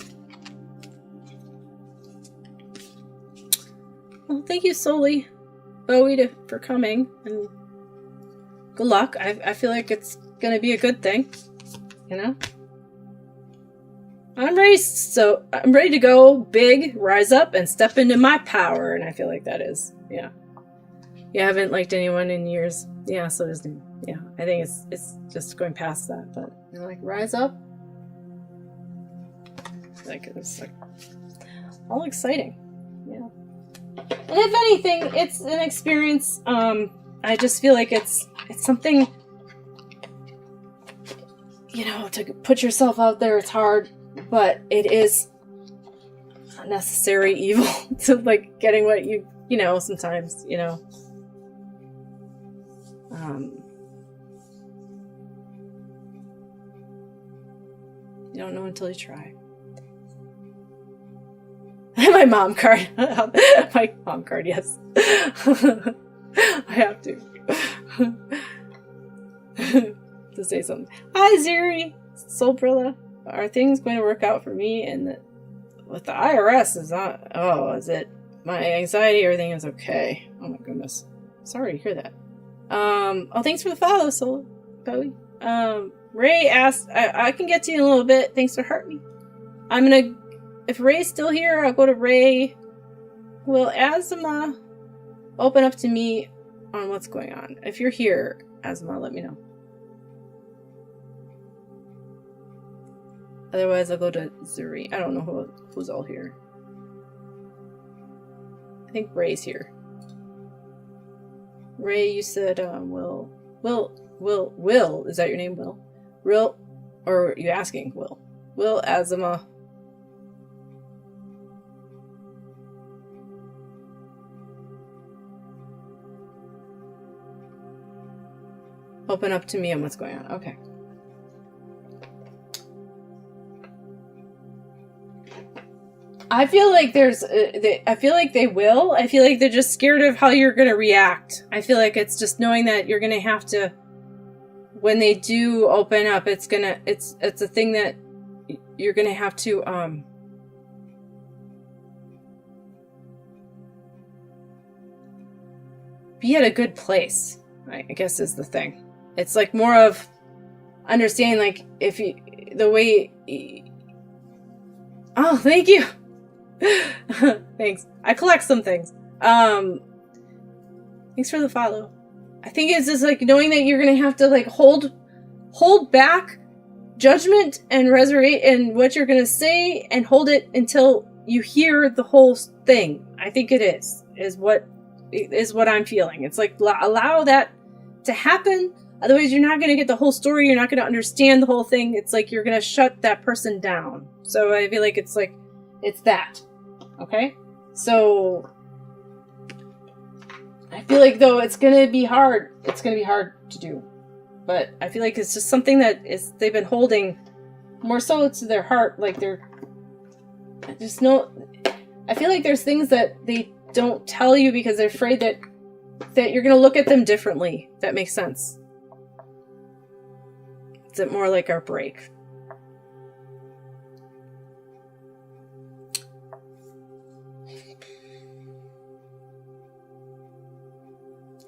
Speaker 1: Well, thank you, Solely Bowie, for coming, and good luck. I feel like it's gonna be a good thing, you know. I'm ready to go big, rise up, and step into my power. And I feel like that is, yeah. You haven't liked anyone in years, yeah. So there's, yeah. I think it's just going past that, but you know, like rise up, like it's like all exciting, yeah. And if anything, it's an experience. I just feel like it's something, you know, to put yourself out there. It's hard. But it is a necessary evil to, like, getting what you know, sometimes, you know. You don't know until you try. My mom card. My mom card, yes. I have to. To say something. Hi, Ziri. Soulbrilla. Are things going to work out for me? And with the IRS is not. Oh, is it my anxiety? Everything is okay. Oh my goodness. Sorry to hear that. Oh, thanks for the follow, Soul Bowie. Ray asked. I can get to you in a little bit. Thanks for hurting me. I'm gonna. If Ray's still here, I'll go to Ray. Will Azuma open up to me on what's going on? If you're here, Azuma, let me know. Otherwise, I'll go to Zuri. I don't know who's all here. I think Ray's here. Ray, you said, Will. Is that your name, Will? Will, or are you asking Will? Will Azuma. Open up to me on what's going on. Okay. I feel like I feel like they will. I feel like they're just scared of how you're going to react. I feel like it's just knowing that you're going to have to, when they do open up, it's a thing that you're going to have to, be at a good place, I guess is the thing. It's like more of understanding, like, if you, the way, oh, thank you. Thanks. I collect some things. Thanks for the follow. I think it's just like knowing that you're gonna have to like hold back judgment and reserve and what you're gonna say and hold it until you hear the whole thing. I think it is what I'm feeling. It's like allow that to happen. Otherwise, you're not gonna get the whole story. You're not gonna understand the whole thing. It's like you're gonna shut that person down. So I feel like it's that. Okay? So I feel like though it's gonna be hard. It's gonna be hard to do. But I feel like it's just something that they've been holding more so to their heart, like I feel like there's things that they don't tell you because they're afraid that you're gonna look at them differently. If that makes sense. Is it more like our break?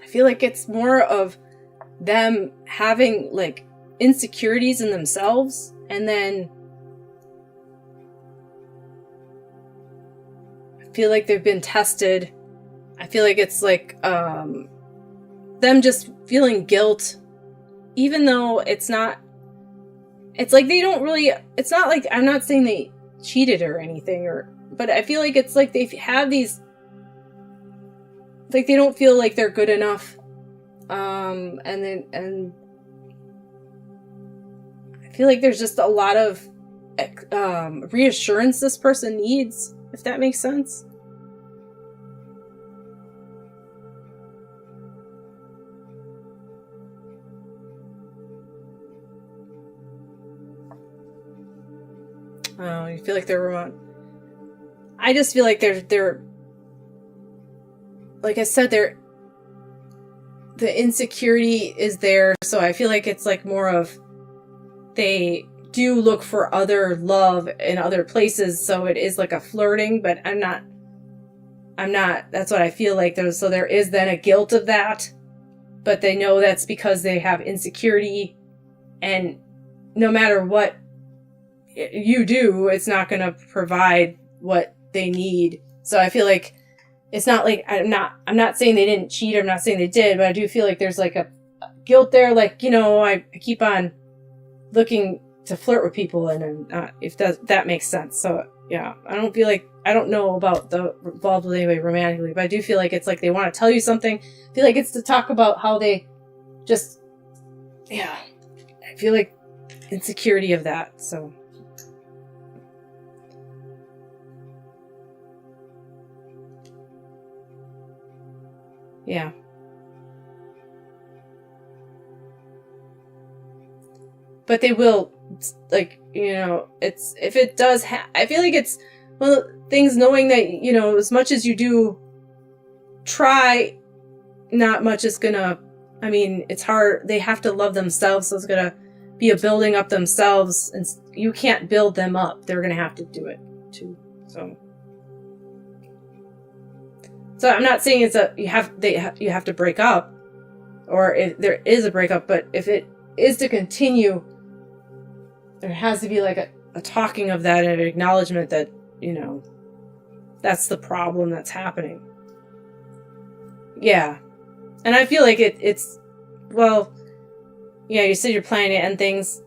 Speaker 1: I feel like it's more of them having like insecurities in themselves, and then I feel like they've been tested. I feel like it's like them just feeling guilt, even though it's not. It's like they don't really. It's not like, I'm not saying they cheated or anything, but I feel like it's like they've had these. Like they don't feel like they're good enough, and I feel like there's just a lot of reassurance this person needs, if that makes sense. Oh, you feel like they're remote. I just feel like they're like I said, the insecurity is there, so I feel like it's like more of they do look for other love in other places, so it is like a flirting, but I'm not, that's what I feel like. There is then a guilt of that, but they know that's because they have insecurity, and no matter what you do, it's not going to provide what they need. So I feel like it's not like, I'm not saying they didn't cheat, I'm not saying they did, but I do feel like there's like a guilt there, like, you know, I keep on looking to flirt with people, and if that makes sense. So yeah, I don't know about the involved with anybody romantically, but I do feel like it's like they want to tell you something. I feel like it's to talk about how they just, yeah, I feel like insecurity of that. So yeah. But they will, like, you know, it's, if it does, I feel like it's one of the things, knowing that, you know, as much as you do try, not much is gonna, I mean, it's hard, they have to love themselves, so it's gonna be a building up themselves, and you can't build them up, they're gonna have to do it too, so I'm not saying it's you have to break up, or if there is a breakup, but if it is to continue, there has to be like a talking of that, and an acknowledgement that, you know, that's the problem that's happening. Yeah. And I feel like it's, well, yeah, you said you're planning to end things.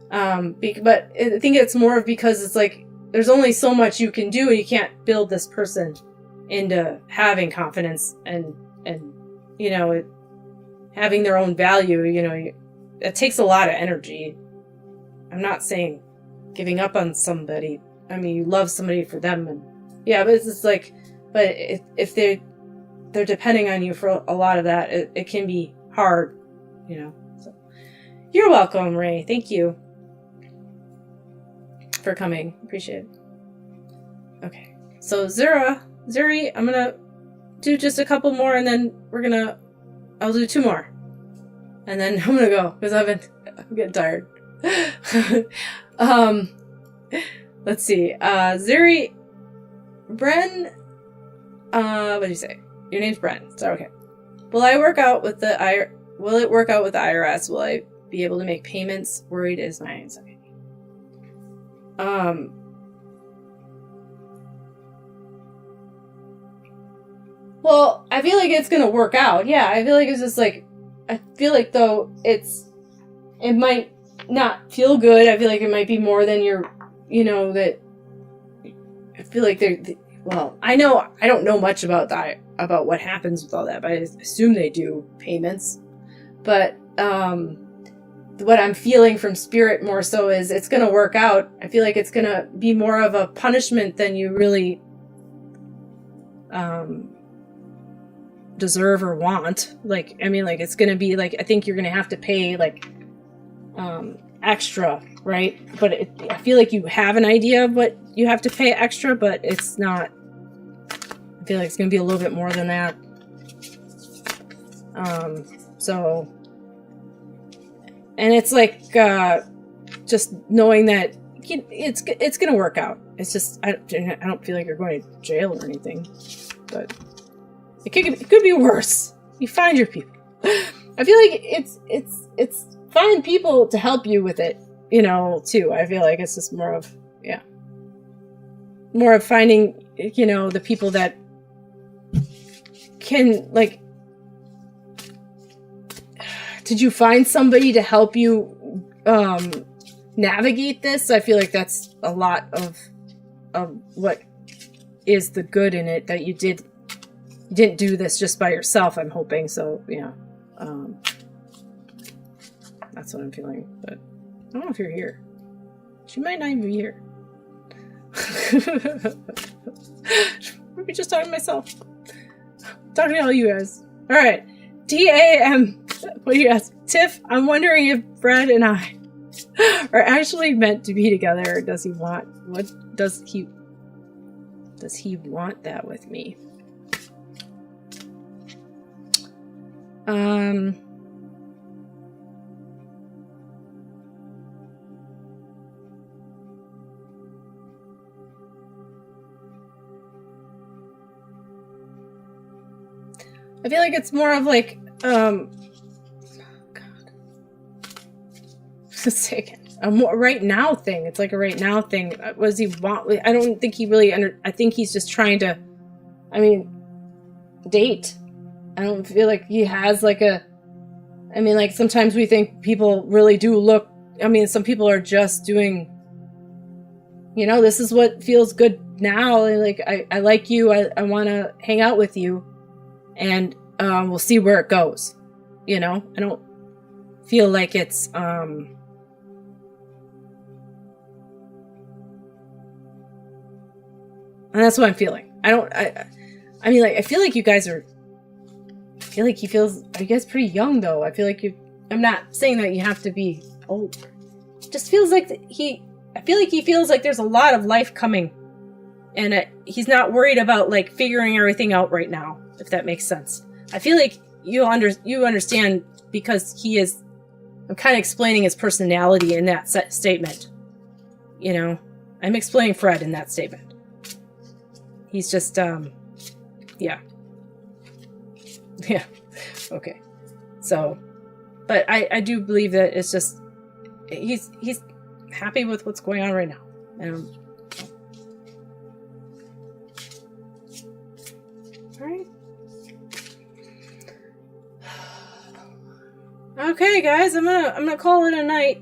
Speaker 1: But I think it's more of because it's like, there's only so much you can do, and you can't build this person into having confidence and you know, having their own value. You know, it takes a lot of energy. I'm not saying giving up on somebody. I mean, you love somebody for them, and yeah, but it's just like, but if they're depending on you for a lot of that, it can be hard, you know. So you're welcome, Ray. Thank you for coming. Appreciate it. Okay, so Zuri, I'm gonna do just a couple more, and then I'll do 2 more, and then I'm gonna go because I'm getting tired. Let's see. Zuri, Bren, what do you say? Your name's Bren. So okay. Will it work out with the IRS? Will I be able to make payments? Worried is my anxiety. Well, I feel like it's gonna work out. Yeah, I feel like it's just like, I feel like though it might not feel good. I feel like it might be more than you know, that I feel like well, I don't know much about that, about what happens with all that, but I assume they do payments. But what I'm feeling from spirit more so is it's going to work out. I feel like it's going to be more of a punishment than you really deserve or want. Like, I mean, like, it's going to be like, I think you're going to have to pay like extra, right? But I feel like you have an idea of what you have to pay extra, but it's not, I feel like it's going to be a little bit more than that. So, and it's like, just knowing that it's going to work out. It's just, I don't feel like you're going to jail or anything, but it could be worse. You find your people. I feel like it's find people to help you with it, you know, too. I feel like it's just more of finding, you know, the people that can, like, did you find somebody to help you navigate this? I feel like that's a lot of what is the good in it, that you didn't do this just by yourself, I'm hoping. So yeah, that's what I'm feeling. But I don't know if you're here. She might not even be here. Maybe just talking to myself. Talking to all you guys. All right, DAM. What do you ask? Tiff, I'm wondering if Brad and I are actually meant to be together, or does he want? What does he?
Speaker 2: Does he want that with me? I feel like it's more of like, God. A more right now thing. It's like a right now thing. What does he want? I don't think he really I think he's just trying to, date. I don't feel like he has like like sometimes we think people really do look, some people are just doing, this is what feels good now. Like, I like you. I want to hang out with you. And we'll see where it goes. I don't feel like it's and that's what I'm feeling. I feel like you guys are, I feel like are you guys pretty young though? I feel like I'm not saying that you have to be old. It just feels like I feel like he feels like there's a lot of life coming. And he's not worried about like figuring everything out right now, if that makes sense. I feel like you understand because I'm kind of explaining his personality in that statement. I'm explaining Fred in that statement. He's just, yeah. Yeah. Okay. So, but I do believe that it's just, he's happy with what's going on right now. All right. Okay, guys, I'm gonna call it a night.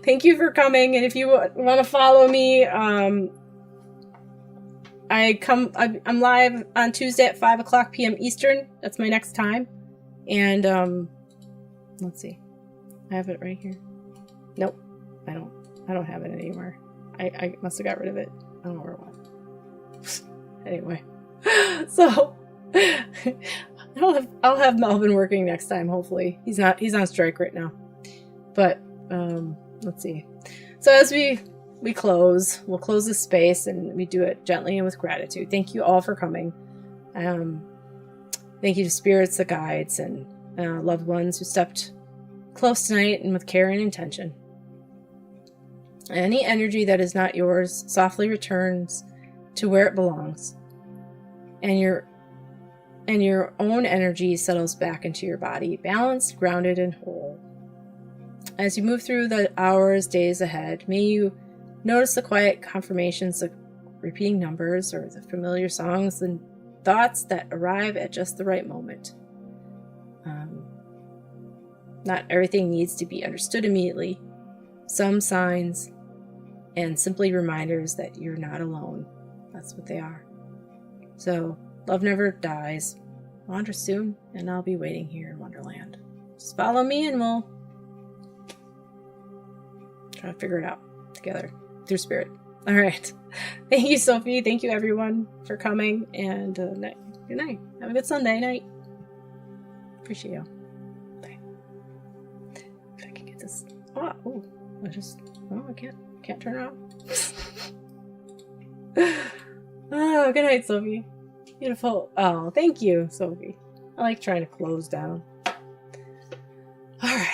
Speaker 2: Thank you for coming, and if you want to follow me, I'm live on Tuesday at 5:00 p.m. Eastern. That's my next time. And let's see, I have it right here. Nope, I don't have it anywhere. I must have got rid of it. I don't know where it went. Anyway, so I'll have Melvin working next time. Hopefully, he's on strike right now. But let's see. So as we close, we'll close this space and we do it gently and with gratitude. Thank you all for coming. Thank you to spirits, the guides, and loved ones who stepped close tonight and with care and intention. Any energy that is not yours softly returns to where it belongs, and your own energy settles back into your body, balanced, grounded, and whole. As you move through the hours, days ahead, may you notice the quiet confirmations of repeating numbers or the familiar songs and thoughts that arrive at just the right moment. Not everything needs to be understood immediately. Some signs and simply reminders that you're not alone. That's what they are. So, love never dies. Wander soon, and I'll be waiting here in Wonderland. Just follow me and we'll try to figure it out together through spirit. All right. Thank you, Sophie. Thank you, everyone, for coming. And good night. Have a good Sunday night. Appreciate you. Bye. If I can get this. I can't turn it off. Oh, good night, Sophie. Beautiful. Oh, thank you, Sophie. I like trying to close down. All right.